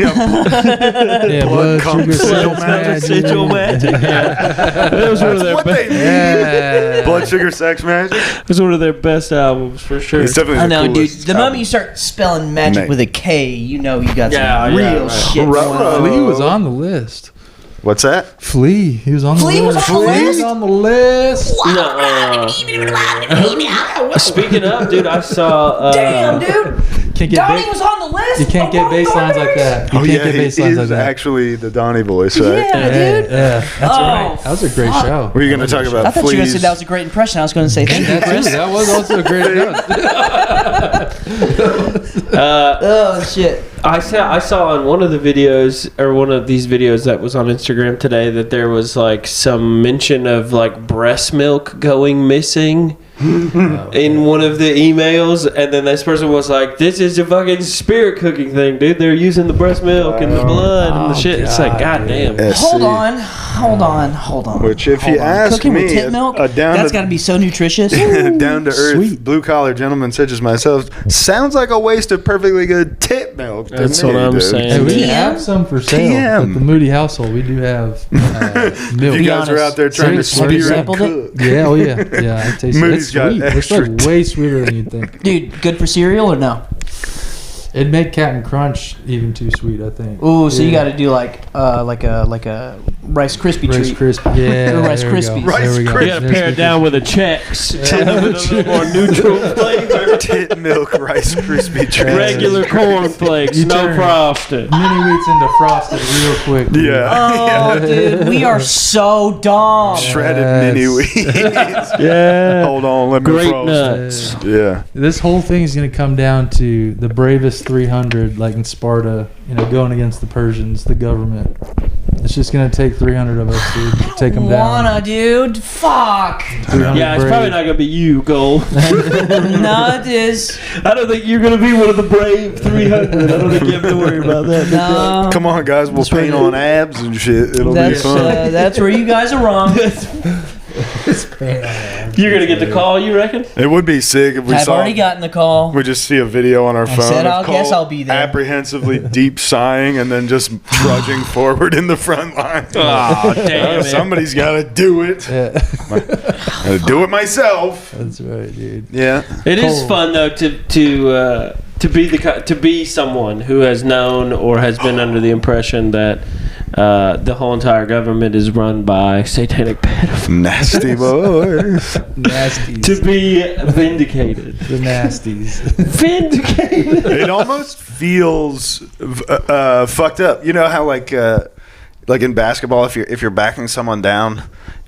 Yeah, blood, sugar, sigil magic. Yeah. That was one of their best. Blood, sugar, sex magic. It was one of their best albums for sure. It's definitely I know, dude. coolest The moment album. you start spelling magic with a K, you know you got some real shit Right. going on. Flea was on the list. What's that? Flea, he was on the Flea was list. on the list? Was on the list. Speaking of, dude, I saw. Damn, dude. Can't get Donnie was on the list. You can't get bass lines like that. You can't get bass he lines is like that. actually the Donnie voice, right? Yeah, dude. Yeah, that's right. That was a great show. Were you going to talk about I thought you were going to say fleas? that was a great impression. I was going to say thank you, That, Chris. too, that was also a great show. Oh, shit. I saw on one of the videos or one of these videos that was on Instagram today that there was like some mention of like breast milk going missing in one of the emails, and then this person was like, "This is a fucking spirit cooking thing, dude. They're using the breast milk and the blood and the shit." It's like, goddamn. Hold on. Which, if you ask Cooking me, with tit milk, a down that's to- got to be so nutritious. down to earth, Sweet. blue collar gentleman such as myself sounds like a waste of perfectly good tit milk. To That's me, what I'm dude. saying. Hey, we TM? have some for sale TM. at the Moody household. We do have milk. You guys are out there trying to Seriously, spear have you and sampled cook. Yeah, oh yeah, yeah. I taste it. Moody's It's got sweet. It's extra like way sweeter than you'd think. Dude, good for cereal or no? It'd make Captain Crunch even too sweet, I think. Ooh, so you Yeah. got to do like a Rice Krispie Rice treat. Krispie. Yeah, Or Rice there we go. Krispies. Rice There we go. Krispies. You gotta pare it down with a Chex with a little more neutral flavor. Tit milk Rice Krispie treats. Regular cornflakes, You no turn- frosted. Mini wheats into frosted real quick. Yeah. Oh, dude, we are so dumb. Shredded Yes. mini wheats. Yeah. Hold on, let me Great frost. nuts. Yeah. This whole thing is going to come down to the bravest 300, like in Sparta, going against the Persians, the government. It's just going to take 300 of us to take them down. Wanna, dude? Fuck. 300 Yeah, it's brave. probably not gonna be you, Gold. No, it is. I don't think you're gonna be one of the brave 300. I don't think you have to worry about that. No. Come on, guys. We'll paint on abs and shit. It'll be fun. That's where you guys are wrong. You're gonna get the call, you reckon? It would be sick if we I've saw. already gotten the call. We just see a video on our phone. said, of "I'll guess Cole I'll be there." apprehensively deep sighing and then just trudging forward in the front line. Oh, damn it. Somebody's got to do it. Gotta do it myself. That's right, dude. Yeah. It is fun though to be someone who has known or has been under the impression that the whole entire government is run by satanic pedophiles. Nasty boys. Nasties. To be vindicated. The nasties. Vindicated. It almost feels fucked up. You know how like in basketball, if you're backing someone down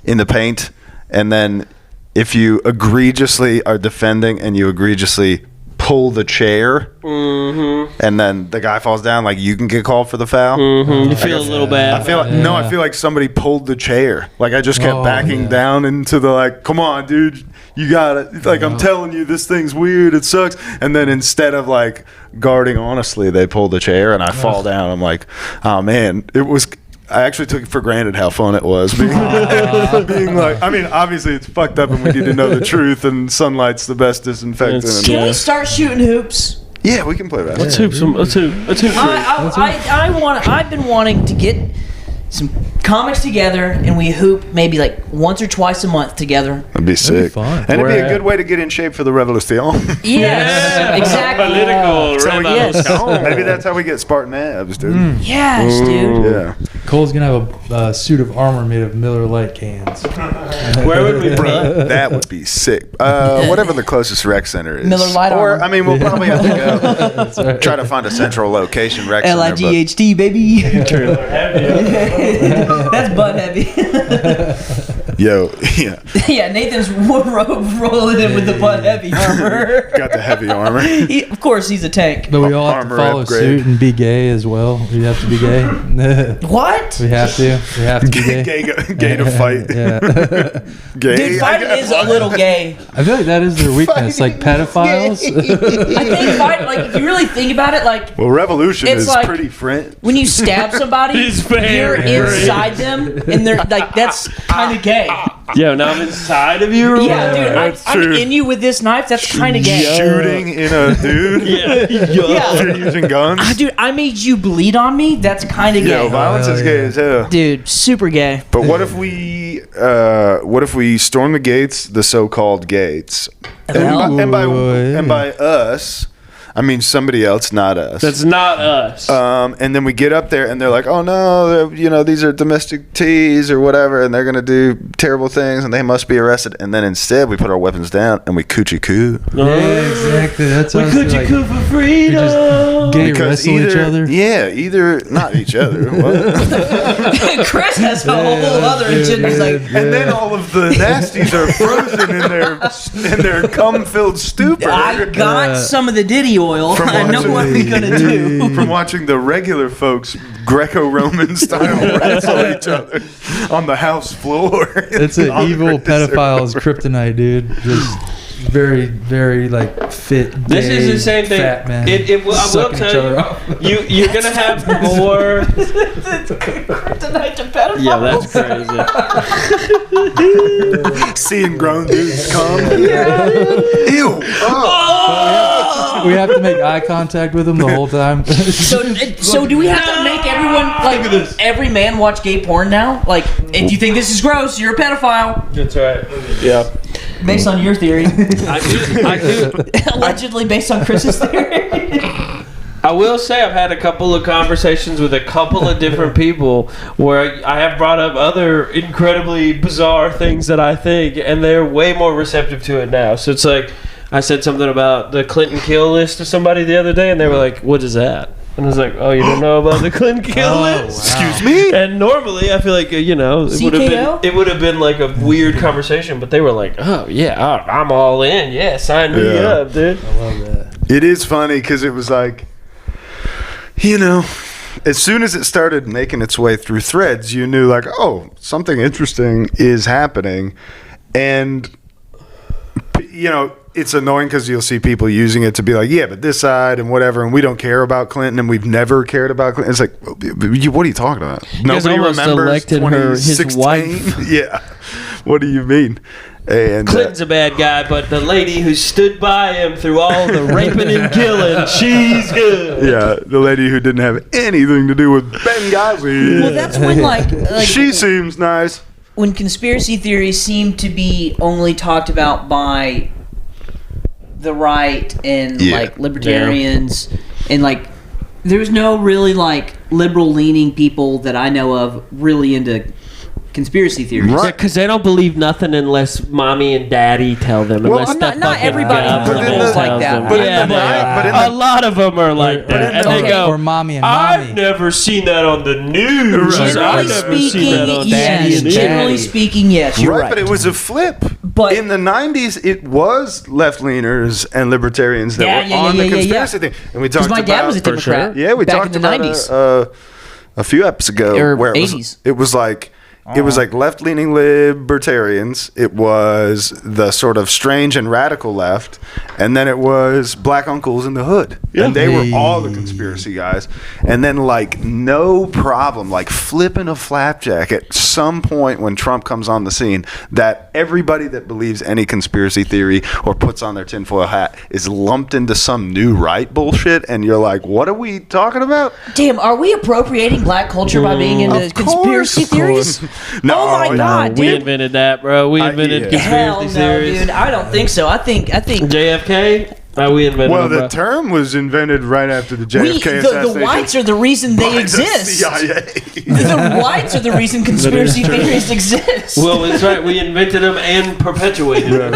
in the paint, and then if you egregiously are defending and you egregiously pull the chair, and then the guy falls down, like you can get called for the foul. You feel a little bad. I feel like I feel like somebody pulled the chair. Like I just kept backing down into the like, come on, dude, you got it. Like I'm telling you, this thing's weird. It sucks. And then instead of like guarding honestly, they pull the chair, and I fall down. I'm like, oh man, it was. I actually took it for granted how fun it was being like, I mean, obviously it's fucked up and we need to know the truth, and sunlight's the best disinfectant. Can we start shooting hoops? Yeah, we can play that. Let's hoop. I've been wanting to get some comics together, and we hoop maybe like once or twice a month together. That'd be sick. fun. And it'd be a good way to get in shape for the revolution. Yes, exactly. Political Yes. Maybe that's how we get Spartan abs, dude. Yes, dude. Yeah. Cole's gonna have a suit of armor made of Miller Lite cans. Where would we put? That would be sick. Whatever the closest rec center is. Miller Lite Or, armor. I mean, we'll probably have to go try to find a central location rec center. but- LIGHT, baby. That's butt heavy. Yo, yeah. Yeah, Nathan's rolling in with the butt heavy armor. Got the heavy armor. Of course, he's a tank. But we all have to Armor follow upgrade. suit and be gay as well. We have to be gay. What? We have to. We have to be gay. Gay to fight. Yeah. Gay. Dude, fighting is a little gay. I feel like that is their weakness, like pedophiles. I think fighting, like, if you really think about it, like, Well, revolution It's is like- pretty French. when you stab somebody, It's very you're inside them, and they're like, that's kind of gay. Yo, now I'm inside of you. Yeah, dude, that's I'm true. in you with this knife. That's kind of gay. Shooting in a dude. Yeah. If Yeah. you're using guns. Dude, I made you bleed on me. That's kind of Yo, gay. violence is gay as hell. Dude, super gay. But what if we storm the gates, the so-called gates, and by us, I mean somebody else, not us. That's not us. And then we get up there, and they're like, "Oh no, these are domestic teas or whatever, and they're gonna do terrible things, and they must be arrested." And then instead, we put our weapons down and we coochie coo. Yeah, exactly. That's We what could you cool for freedom. just gay wrestle each other. either not each other. What? Chris has a whole other agenda. He's like, And then all of the nasties are frozen in their cum-filled stupor. I got some of the Diddy oil. From I know what we're gonna do. From watching the regular folks Greco-Roman style wrestle each other on the house floor. It's an evil pedophile's kryptonite, dude. Just very, very like fit. This gay, is the same thing. Fat man. I will sucking tell each other you, off. you're gonna have more. Tonight to pedophile. Yeah, that's crazy. Seeing grown dudes come. Ew. Oh. We have to make eye contact with them the whole time. So do we have to make everyone like every man watch gay porn now? Like, if you think this is gross, you're a pedophile. That's right. Yeah. Based on your theory, I do. allegedly based on Chris's theory. I will say I've had a couple of conversations with a couple of different people where I have brought up other incredibly bizarre things that I think, and they're way more receptive to it now. So it's like I said something about the Clinton kill list to somebody the other day, and they were like, "What is that?" And I was like, "Oh, you don't know about the Clinton kill list?" Excuse me? And normally, I feel like it CKO? would have been like a weird conversation, but they were like, "Oh yeah, I'm all in. Yeah, sign me Yeah. up, dude." I love that. It is funny because it was like, as soon as it started making its way through threads, you knew like, oh, something interesting is happening. And, it's annoying because you'll see people using it to be like, yeah, but this side and whatever, and we don't care about Clinton, and we've never cared about Clinton. It's like, what are you talking about? Nobody remembers elected her, his 2016? wife. Yeah. What do you mean? And Clinton's a bad guy, but the lady who stood by him through all the raping and killing, she's good. yeah, the lady who didn't have anything to do with Benghazi. Well, that's when like she seems nice. When conspiracy theories seem to be only talked about by the right and like libertarians and like there's no really like liberal leaning people that I know of really into conspiracy theories. Right. Yeah, because they don't believe nothing unless mommy and daddy tell them. Well, Unless not everybody is like that. A lot of them are like that. And they go, or mommy and mommy. I've never seen that on the news. Generally speaking, yes, you're right. But it was a flip. But in the 90s, it was left-leaners and libertarians that were on the conspiracy thing. And we talked my about... dad was a Democrat. Sure. Yeah, we back talked in the about 90s. A few episodes ago. Or where 80s. It was like left-leaning libertarians. It was the sort of strange and radical left, and then it was black uncles in the hood, and they were all the conspiracy guys. And then, like, no problem, like flipping a flapjack at some point when Trump comes on the scene, that everybody that believes any conspiracy theory or puts on their tinfoil hat is lumped into some new right bullshit, and you're like, what are we talking about? Damn, are we appropriating black culture by being into conspiracy theories? No, oh my god, dude! We invented that, bro. We invented conspiracy theories. Dude. I don't think so. I think JFK. We invented. Well, the term was invented right after the JFK assassination. The whites are the reason they exist. The whites are the reason conspiracy theories exist. Well, that's right. We invented them and perpetuated them.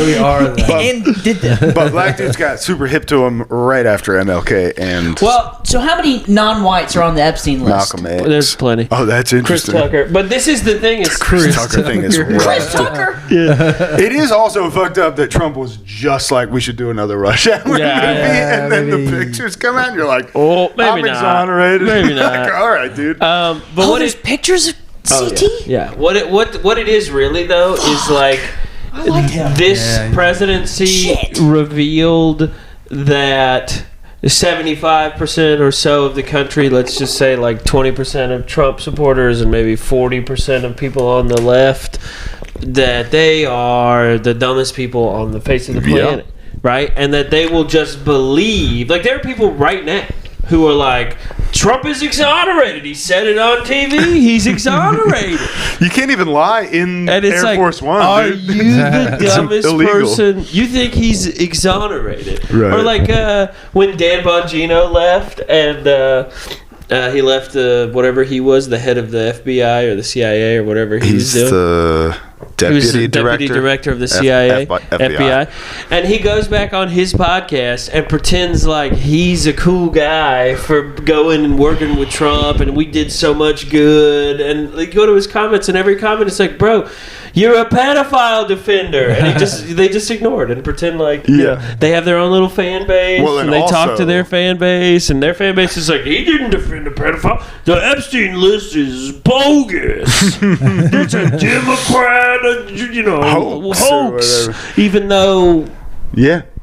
We are that. And did them. But black dudes got super hip to them right after MLK and. Well, so how many non-whites are on the Epstein list? Malcolm X. There's plenty. Oh, that's interesting. Chris Tucker. But this is the thing. Is Chris Tucker thing is Chris Tucker. Yeah. It is also fucked up that Trump was just like, we should do another Rush Hour movie, and then the pictures come out, and you're like, oh, maybe I'm exonerated. Maybe not. Like, all right, dude. But what there's pictures of CT? Yeah. What it is really though is like this presidency revealed that 75% or so of the country, let's just say like 20% of Trump supporters and maybe 40% of people on the left, that they are the dumbest people on the face of the planet. Yeah. Right? And that they will just believe. Like, there are people right now who are like, Trump is exonerated. He said it on TV. He's exonerated. You can't even lie in Air Force One. Are you the dumbest person? You think he's exonerated? Right. Or like when Dan Bongino left and he left whatever he was, the head of the FBI or the CIA or whatever he was doing. He's the deputy director of the CIA, FBI. And he goes back on his podcast and pretends like he's a cool guy for going and working with Trump and we did so much good. And they go to his comments, and every comment is like, bro, you're a pedophile defender. And they just ignore it and pretend like they have their own little fan base, and they talk to their fan base, and their fan base is like, he didn't defend a pedophile. The Epstein list is bogus. It's a Democrat, hoax. Even though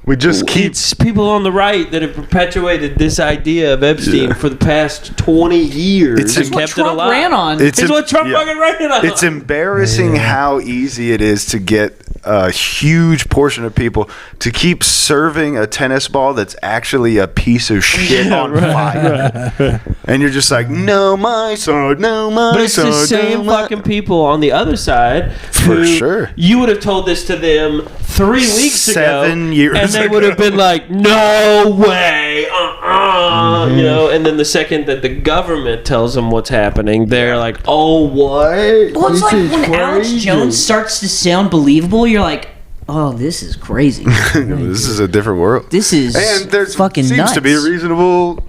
we just keep... It's people on the right that have perpetuated this idea of Epstein for the past 20 years and kept it alive. Ran on. It's what Trump fucking ran on. It's embarrassing how easy it is to get a huge portion of people to keep serving a tennis ball that's actually a piece of shit on fire. Right. And you're just like, no, my sword, no, my sword. But it's the same fucking people on the other side. For sure. You would have told this to them 3 weeks ago. 7 years and they would have been like, no way, you know, and then the second that the government tells them what's happening, they're like, oh, what? Well, it's like when Alex Jones starts to sound believable, you're like, oh, this is crazy. This is a different world. This is and there's fucking seems nuts. to be a reasonable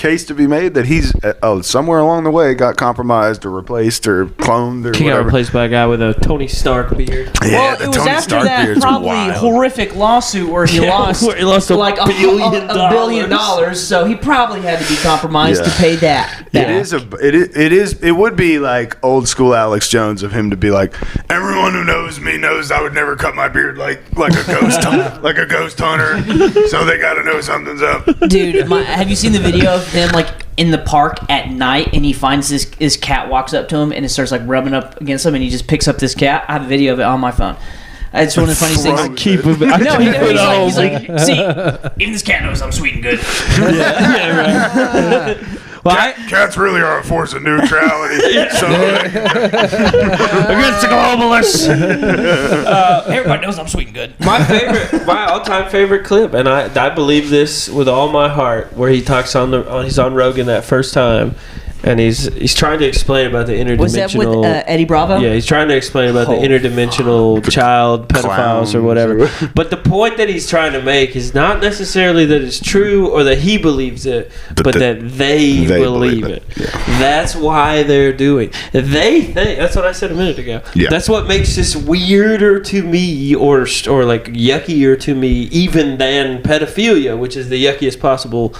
case to be made that he's somewhere along the way got compromised or replaced or cloned or He got whatever. replaced by a guy with a Tony Stark beard. Yeah, Well, it was after Stark that beard's probably wild. horrific lawsuit where he lost like $1 billion. So he probably had to be compromised to pay that. It would be like old school Alex Jones of him to be like, everyone who knows me knows I would never cut my beard like a ghost like a ghost hunter. So they got to know something's up. Dude, have you seen the video of him like in the park at night and he finds his cat walks up to him and it starts like rubbing up against him and he just picks up this cat? I have a video of it on my phone. It's one of the funniest things. He's like, see, even this cat knows I'm sweet and good. Right. Well, Cats really are a force of neutrality. So against the globalists. Everybody knows I'm sweet and good. My all-time favorite clip, and I believe this with all my heart, where he talks he's on Rogan that first time, and he's trying to explain about the interdimensional. Was that with Eddie Bravo? Yeah, he's trying to explain about the interdimensional child pedophiles or whatever. But the point that he's trying to make is not necessarily that it's true or that he believes it, but that they believe it. Yeah. That's why they're doing. They think. That's what I said a minute ago. Yeah. That's what makes this weirder to me, or like yuckier to me, even than pedophilia, which is the yuckiest possible,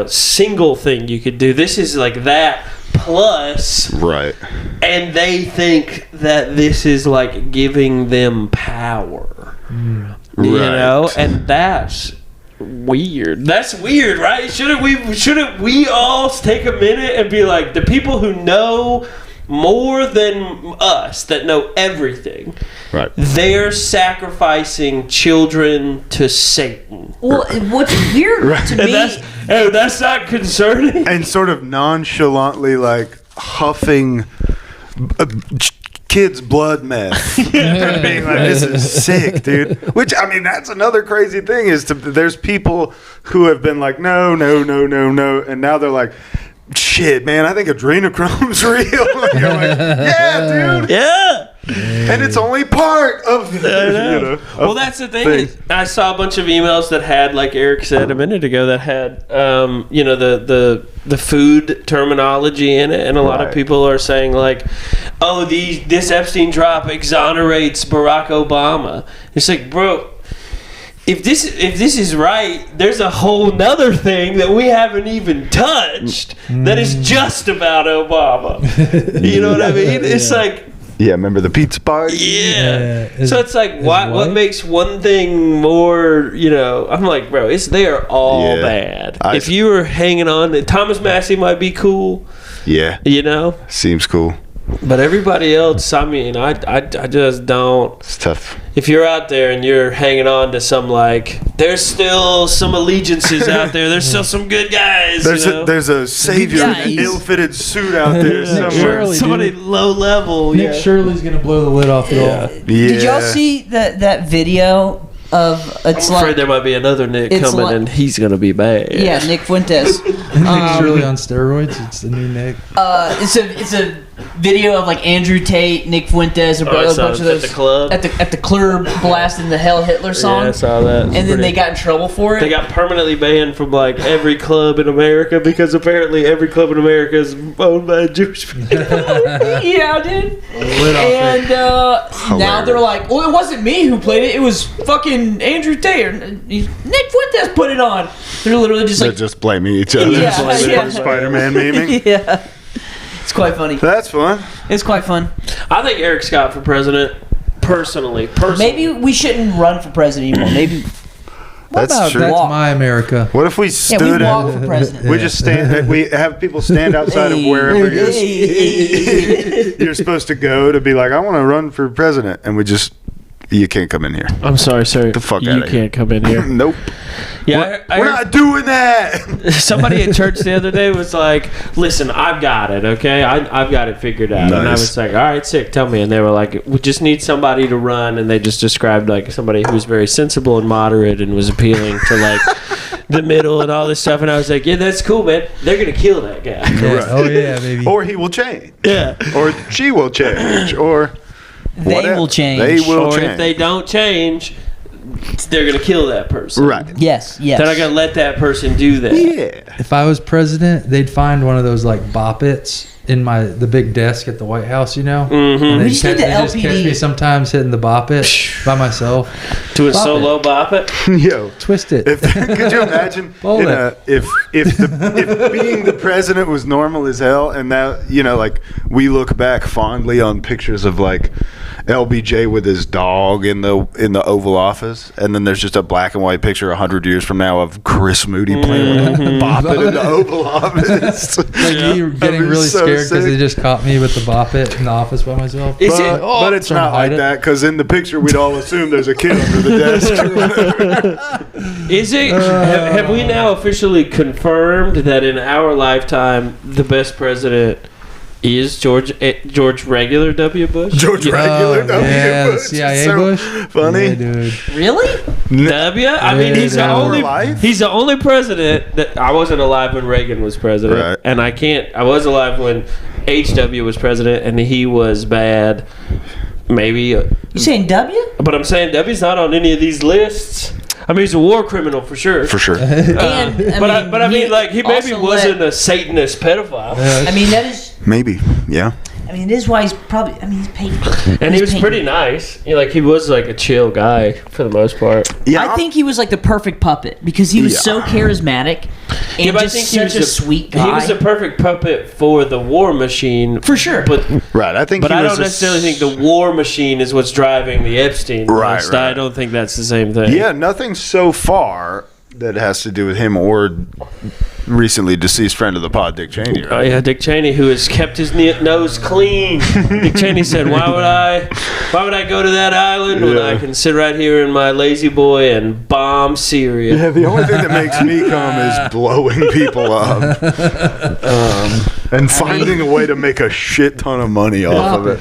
single thing you could do. This is like that plus, right, and they think that this is like giving them power, and that's weird. That's weird, right? Shouldn't we all take a minute and be like, the people who know more than us, that know everything, right, they're sacrificing children to Satan. Well, what's weird to me, that's not concerning. And sort of nonchalantly like huffing kids' blood meth, and being like, "This is sick, dude." Which, I mean, that's another crazy thing there's people who have been like, no, and now they're like, shit, man, I think adrenochrome's real. You're like, yeah, dude. Yeah. And it's only part of well, that's the thing. I saw a bunch of emails that had, like Eric said a minute ago, that had the food terminology in it, and a lot of people are saying like, oh, this Epstein drop exonerates Barack Obama. It's like, bro, if this is right, there's a whole nother thing that we haven't even touched that is just about Obama. You know what I mean? It's like, yeah, remember the pizza party? Yeah. So it's like, what makes one thing more, I'm like, bro, they are all bad. If you were hanging on, Thomas Massey might be cool. Yeah. Seems cool. But everybody else, I mean, I just don't. It's tough. If you're out there and you're hanging on to some, like, there's still some allegiances out there. There's still some good guys. There's a savior in an ill-fitted suit out there somewhere. Somebody low level. Nick Shirley's gonna blow the lid off it all. Yeah. Did y'all see that video of? I'm afraid there might be another Nick coming, and he's gonna be bad. Yeah, Nick Fuentes. Nick Shirley on steroids. It's the new Nick. It's a video of like Andrew Tate, Nick Fuentes, a bunch of those at the club. At the club blasting the Hell Hitler song. Yeah, I saw that. And then they got in trouble for it. They got permanently banned from like every club in America because apparently every club in America is owned by Jewish people. Yeah, dude. And now they're like, well, it wasn't me who played it. It was fucking Andrew Tate. Nick Fuentes put it on. They're literally just They're like just blaming each other. Yeah. Spider-Man memeing. Yeah. It's quite funny. That's fun. It's quite fun. I think Eric Scott for president, personally. Maybe we shouldn't run for president anymore. Maybe. That's true. That's my America. What if we stood? we walk for president. We just stand. We have people stand outside of wherever you're supposed to go to be like, I want to run for president, and we just. You can't come in here. I'm sorry, sir. Get the fuck out You of here. can't come in here. Nope. Yeah, we're not doing that. Somebody at church the other day was like, listen, I've got it, okay? I've got it figured out. Nice. And I was like, all right, sick, tell me. And they were like, we just need somebody to run. And they just described like somebody who was very sensible and moderate and was appealing to like the middle and all this stuff. And I was like, yeah, that's cool, man. They're going to kill that guy. Right. Oh, yeah, baby. Or he will change. Yeah. Or she will change. Or They will change. They will or change. if they don't change, they're gonna kill that person. Right. Yes. They're not gonna let that person do that. Yeah. If I was president, they'd find one of those like bop-its in the big desk at the White House, And Mm-hmm. they just need the just LPD. catch me sometimes hitting the bop-it by myself. Do a Bop solo bop it. Yo. Twist it. Could you imagine Fold if being the president was normal as hell, and that like we look back fondly on pictures of like LBJ with his dog in the Oval Office, and then there's just a black and white picture 100 years from now of Chris Moody playing with bop it in the Oval Office. Like you getting really so scared because sick. they just caught me with the bop-it in the office by myself. But it's trying to not hide like it. that, because in the picture we'd all assume there's a kid under the desk. Is it? Have we now officially confirmed that in our lifetime the best president is George regular W. Bush? George regular W. Yeah, Bush. CIA So Bush. funny. Yeah, dude. Really? W? I mean, he's the Yeah. only. Life? He's the only president that I wasn't alive when Reagan was president, Right. and I was alive when HW was president, and he was bad. Maybe, You saying W? but I'm saying W's not on any of these lists. I mean, he's a war criminal for sure. For sure. And I mean, like he maybe also wasn't a Satanist pedophile, I mean, that is. Maybe. Yeah. I mean, it is why he's probably. I mean, he's paid. and he was pretty nice. He was like a chill guy for the most part. Yeah. I think he was like the perfect puppet because he was so charismatic and but I just think he such was a sweet guy. He was a perfect puppet for the war machine, For sure. But Right. I think. But he I was don't necessarily think the war machine is what's driving the Epstein Right, list. right. I don't think that's the same thing. Yeah. Nothing so far that has to do with him or recently deceased friend of the pod, Dick Cheney. Oh Right? yeah, Dick Cheney, who has kept his nose clean. Dick Cheney said, "Why would I go to that island when I can sit right here in my lazy boy and bomb Syria?" Yeah, the only thing that makes me come is blowing people up and finding a way to make a shit ton of money off of it,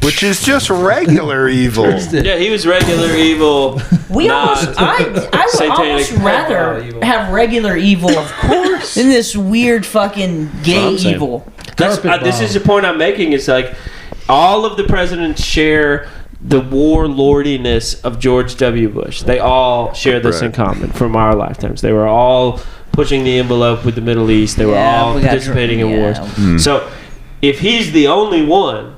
which is just regular evil. Yeah, he was regular evil. We not almost, I would satanic almost pedophile rather evil. have regular evil, of course, than this weird fucking gay I'm saying. evil. This is the point I'm making. Is like all of the presidents share the warlordiness of George W. Bush. They all share this in common from our lifetimes. They were all pushing the envelope with the Middle East. They were all we got participating in wars. yeah. So if he's the only one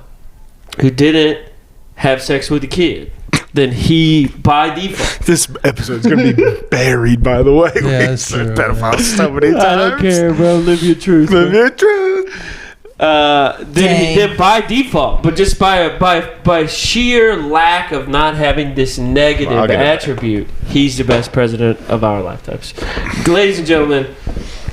who didn't have sex with a kid, then he, by default, This episode's gonna be buried, by the way. Yeah, We that's said true, pedophiles so many times. I don't care, bro. Live your truth. Live your truth. Then by default, but just by sheer lack of not having this negative I'll get it back. attribute, he's the best president of our lifetimes. Ladies and gentlemen,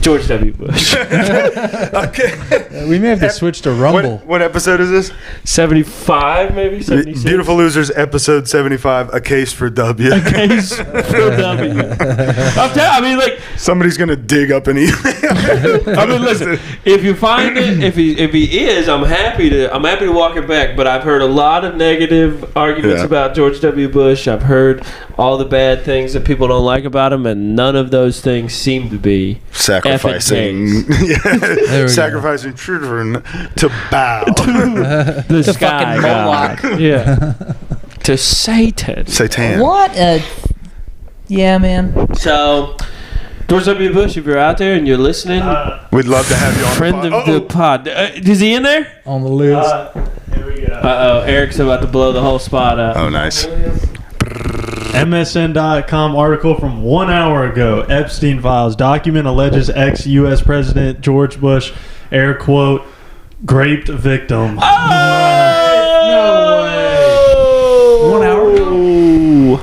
George W. Bush. Okay. We may have to switch to Rumble. What episode is this? 75, maybe 76. Beautiful Losers, episode 75. A case for W. Case for W. I mean, like, Somebody's gonna dig up an email. I mean, listen. If you find it, if he is, I'm happy to walk it back. But I've heard a lot of negative arguments about George W. Bush. I've heard all the bad things that people don't like about him, and none of those things seem to be Sacrificing, There we sacrificing children to bow. the sky fucking god. Moloch. Yeah, to Satan. Satan. What a. Yeah, man. So, George W. Bush, if you're out there and you're listening, We'd love to have you on friend the of the pod, is he in there? On the list. Here we go. Eric's about to blow the whole spot up. Oh, nice. MSN.com article from 1 hour ago. Epstein-files. Document alleges ex-U.S. President George Bush, air quote, raped victim. Oh! 1 hour ago?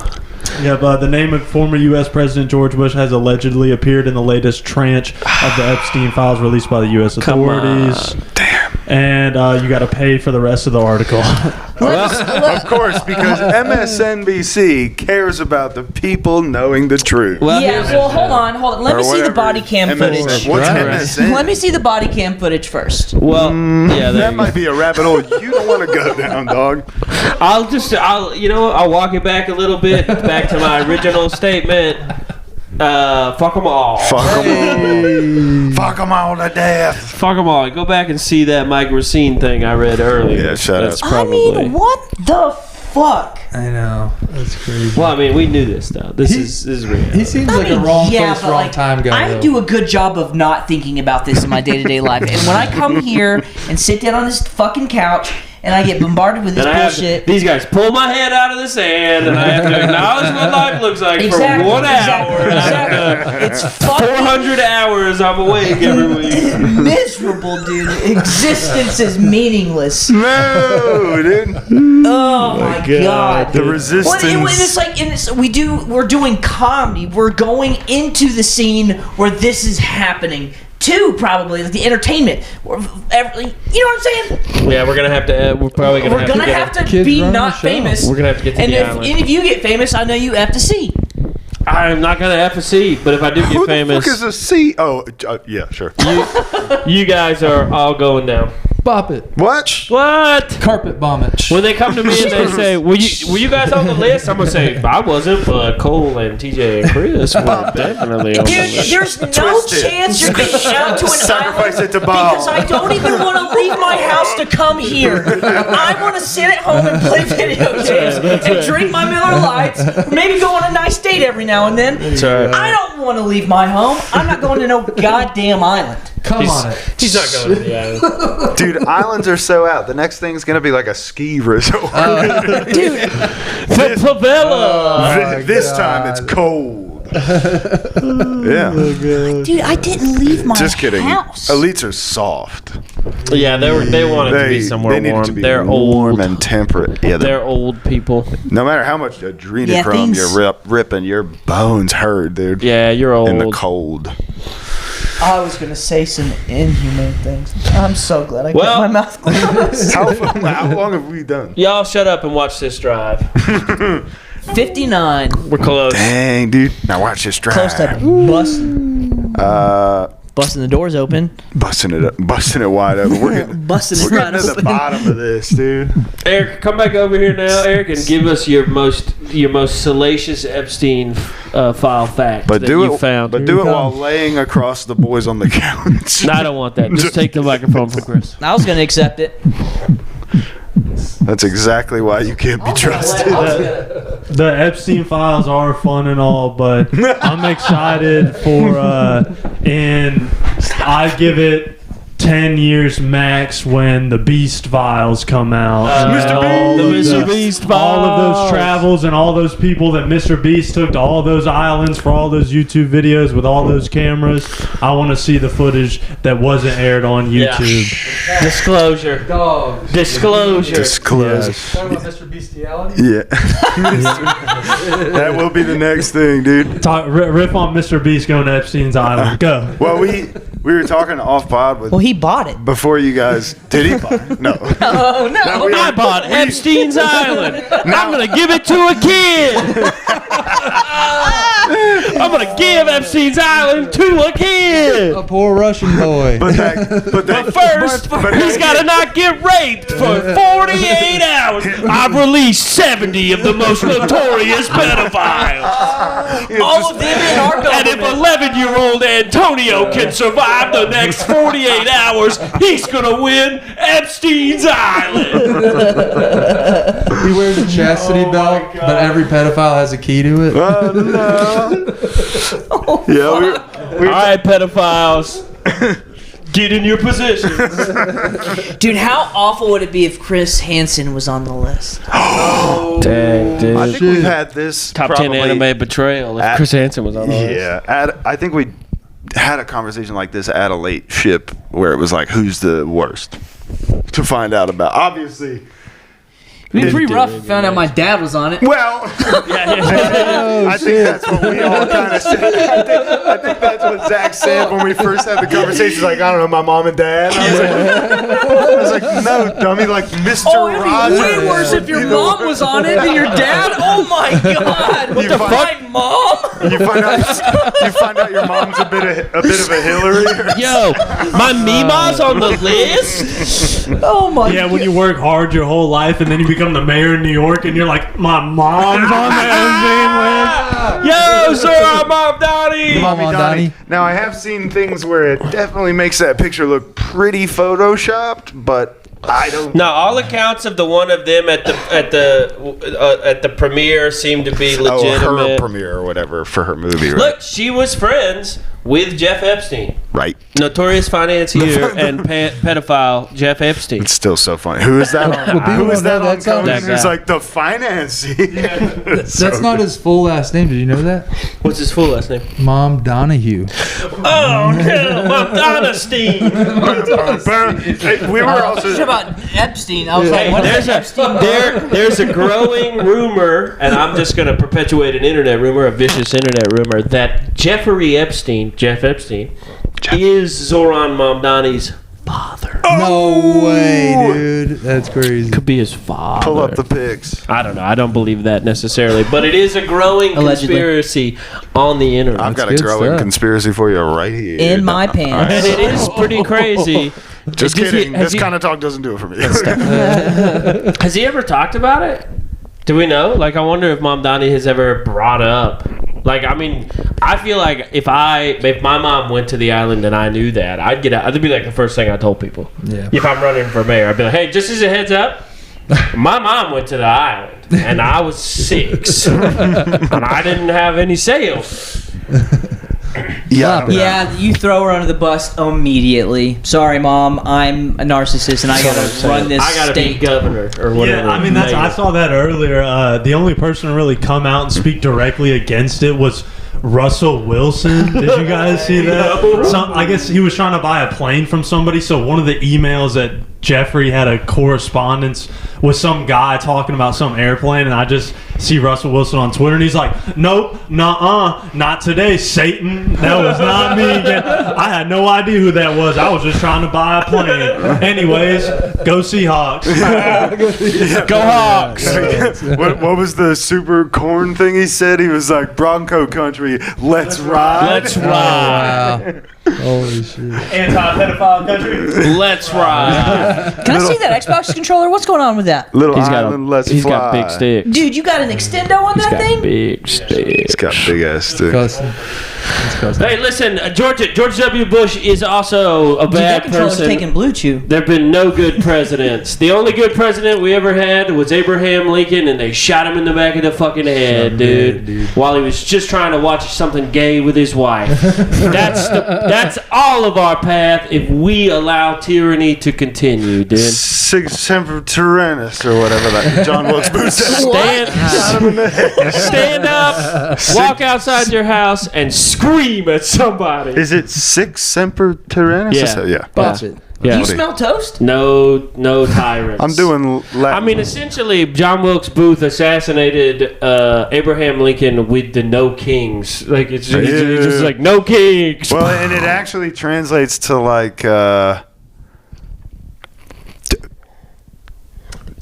Yep, the name of former U.S. President George Bush has allegedly appeared in the latest tranche of the Epstein files released by the U.S. authorities. Damn. And you got to pay for the rest of the article. Of course, because MSNBC cares about the people knowing the truth. Well, Yeah, here's- well, hold on. Let Or me see the whatever. body cam footage. What's Right. MSN? Let me see the body cam footage first. Well, yeah, there That you might be a rabbit hole you don't want to go down, dog. I'll walk it back a little bit, back to my original statement. Fuck them all. Fuck them all. Fuck them all to death. Fuck them all. Go back and see that Mike Racine thing I read earlier. Yeah, shut That's up. I probably. mean, what the fuck? I know. That's crazy. Well, I mean, we knew this stuff. This is real. He seems like a wrong place, but, wrong time guy. I though. do a good job of not thinking about this in my day-to-day life. And when I come here and sit down on this fucking couch and I get bombarded with this bullshit. These guys pull my head out of the sand, and I have to acknowledge what life looks like for 1 hour. Exactly. It's fucking 400 hours I'm awake every week. miserable, dude. Existence is meaningless. No, dude. Oh my god. The resistance. Well, it's like we're doing comedy. We're going into the scene where this is happening. Too, probably like the entertainment. You know what I'm saying? Yeah, we're gonna have to. We're probably gonna have to be not famous. We're gonna have to get to the island. And if you get famous, I know you have to see. I'm not gonna have a seat, but if I do get Who famous, the fuck is a C? Oh, yeah, sure. you guys are all going down. Bop it. What? What? Carpet bomb it. When they come to me and they say, were you guys on the list? I'm going to say, I wasn't, but Cole and TJ and Chris were definitely on the Dude, list. there's no chance you're getting out to an Sacrifice island it to Bob. because I don't even want to leave my house to come here. I want to sit at home and play video games and drink my Miller Lights, maybe go on a nice date every now and then. That's right. I don't want to leave my home. I'm not going to no goddamn island. Come on it. He's not going to the island. Dude, islands are so out. The next thing's going to be like a ski resort. Dude, The favela. This time it's cold. Yeah. dude, I didn't leave my Just kidding. house. Elites are soft. Yeah, they wanted to be somewhere they warm. to be They're warm old. and temperate. Yeah, They're old people. no matter how much adrenochrome things- you're ripping, your bones hurt, dude. Yeah, you're old. In the cold. I was going to say some inhumane things. I'm so glad I got my mouth closed. How long have we done? Y'all shut up and watch this drive. 59. We're close. Dang, dude. Now watch this drive. Close to busting the doors open. Busting it wide open. We're getting, Busting it we're right getting to the open. bottom of this, dude. Eric, come back over here now, Eric, and give us your most salacious Epstein file fact But that do you it. found. But do it while laying across the boys on the couch. No, I don't want that. Just take the microphone from Chris. I was going to accept it. That's exactly why you can't be trusted. The Epstein files are fun and all, but I'm excited for and I give it 10 years max when the Beast files come out. The Mr. Beast all of files. those travels and all those people that Mr. Beast took to all those islands for all those YouTube videos with all those cameras. I want to see the footage that wasn't aired on YouTube. Yeah. Disclosure. Dogs. Disclose. Talking about Mr. Bestiality? Yeah. That will be the next thing, dude. Riff on Mr. Beast going to Epstein's island. Go. Well, we were talking off pod with Well, he bought it. before you guys. Did he? No. Oh, no. I bought Epstein's Island. I'm going to give it to a kid. I'm going to give Epstein's Island to a kid. A poor Russian boy. But First, he's got to not get raped for 48 hours. I've released 70 of the most notorious pedophiles. All of them in our And if government. 11-year-old Antonio can survive the next 48 hours, he's going to win Epstein's Island. He wears a chastity belt, but every pedophile has a key to it. Oh, no. Yeah, All right, pedophiles. Get in your positions. Dude, how awful would it be if Chris Hansen was on the list? Dang, dude. I think we've had this Top probably, 10 anime betrayal if Chris Hansen was on the list. Yeah, I think we had a conversation like this at a late ship where it was like, who's the worst to find out about. Obviously, It'd be pretty rough if I found out my dad was on it. well, I think that's what we all kind of said. I think that's what Zach said when we first had the conversation. Like, I don't know, my mom and dad. I was like, no, dummy, like Mr. Oh, it'd Rogers. be way worse if your mom was on it than your dad. Oh my god! What You the find- fuck, mom? You find out your mom's a bit of a Hillary. Yo, my Mima's on the list? Oh my Yeah, god! when you work hard your whole life and then you become the mayor of New York and you're like, my mom's on the Epstein list. Yo, sorry, Mom Donnie. Come on, Donnie. Now, I have seen things where it definitely makes that picture look pretty photoshopped, but I don't. No, all accounts of the one of them at the premiere seem to be legitimate. Oh, her premiere or whatever for her movie. Right? Look, she was friends with Jeff Epstein. Right. Notorious financier and pedophile Jeff Epstein. It's still so funny. Who is that? Who is that on Conan? That Who's guy. like the financier? That's not his full last name. Did you know that? What's his full last name? Mom Donahue. Oh, no, Mom Donahue. We were also. Talking about Epstein. I was like, what is Epstein? There's a growing rumor, and I'm just going to perpetuate an internet rumor, a vicious internet rumor, that Jeff Epstein, is Zoran Mamdani's father. No way, dude. That's crazy. Could be his father. Pull up the pics. I don't know. I don't believe that necessarily, but it is a growing Allegedly. conspiracy on the internet. I've got a good growing stuff. conspiracy for you right here. In my pants. And it is pretty crazy. Just kidding. This kind of talk doesn't do it for me. Has he ever talked about it? Do we know? Like, I wonder if Mamdani has ever brought up. Like, I mean, I feel like if my mom went to the island and I knew that, I'd get out. That'd be like the first thing I told people. Yeah. If I'm running for mayor, I'd be like, hey, just as a heads up, my mom went to the island and I was 6 and I didn't have any say over it. Yeah, you throw her under the bus immediately. Sorry, Mom, I'm a narcissist and I gotta run this I gotta state. be governor or whatever. Yeah, I mean, I saw that earlier. The only person to really come out and speak directly against it was Russell Wilson. Did you guys see that? I guess he was trying to buy a plane from somebody, so one of the emails that Jeffrey had a correspondence with some guy talking about some airplane, and I just see Russell Wilson on Twitter, and he's like, nope, nuh-uh, not today, Satan. That was not me again. I had no idea who that was. I was just trying to buy a plane. Anyways, go Seahawks. Go Hawks. What was the super corn thing he said? He was like, Bronco country, let's ride. Let's ride. Wow. Holy shit. Anti-pedophile country. Let's ride. Can I see that Xbox controller? What's going on with that? Little island, let's He's fly. got big sticks. Dude, you got an extendo on that thing? Big sticks. He's got big ass sticks. Custom. It's custom. Hey, listen, George W. Bush is also a Dude, that bad controller's person. taking Blue Chew. There have been no good presidents. The only good president we ever had was Abraham Lincoln, and they shot him in the back of the fucking head, dude, while he was just trying to watch something gay with his wife. That's all of our path if we allow tyranny to continue, dude. Sig Semper Tyrannis or whatever that John Wilkes Booth said. Stand up, walk outside your house, and scream at somebody. Is it Sig Semper Tyrannis? Yeah. Yeah. Botch it. Yeah. You smell toast? No tyrants. I'm doing Latin. I mean, essentially, John Wilkes Booth assassinated Abraham Lincoln with the no kings. Like, it's just like, no kings. Well, and it actually translates to like...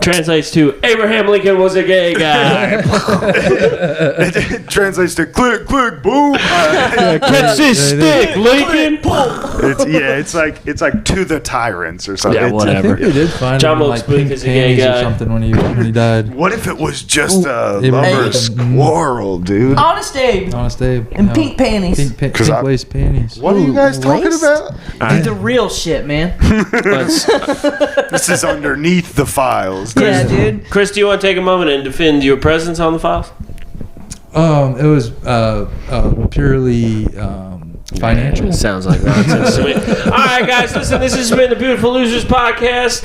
Translates to Abraham Lincoln was a gay guy. it translates to click, click, boom. Catch this stick, Lincoln. It's like to the tyrants or something. Yeah, I whatever. think they did find John him in, Wilkes like Booth pink is a gay panties guy. or something when he died. What if it was just a Abraham lover's Lincoln. quarrel, dude? Honest Abe. Honest Abe. And No. pink panties. Pink 'Cause I- lace panties. What are you guys talking Laced? about? Dude, the real shit, man. This is underneath the files. Yeah, dude. Chris, do you want to take a moment and defend your presence on the files? It was purely financial. Sounds like nonsense to me. All right, guys, listen. This has been the Beautiful Losers podcast.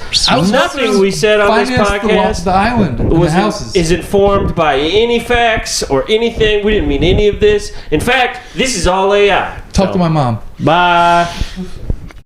Nothing we said on this podcast the island, and the houses. is informed by any facts or anything. We didn't mean any of this. In fact, this is all AI. Talk to my mom. Bye.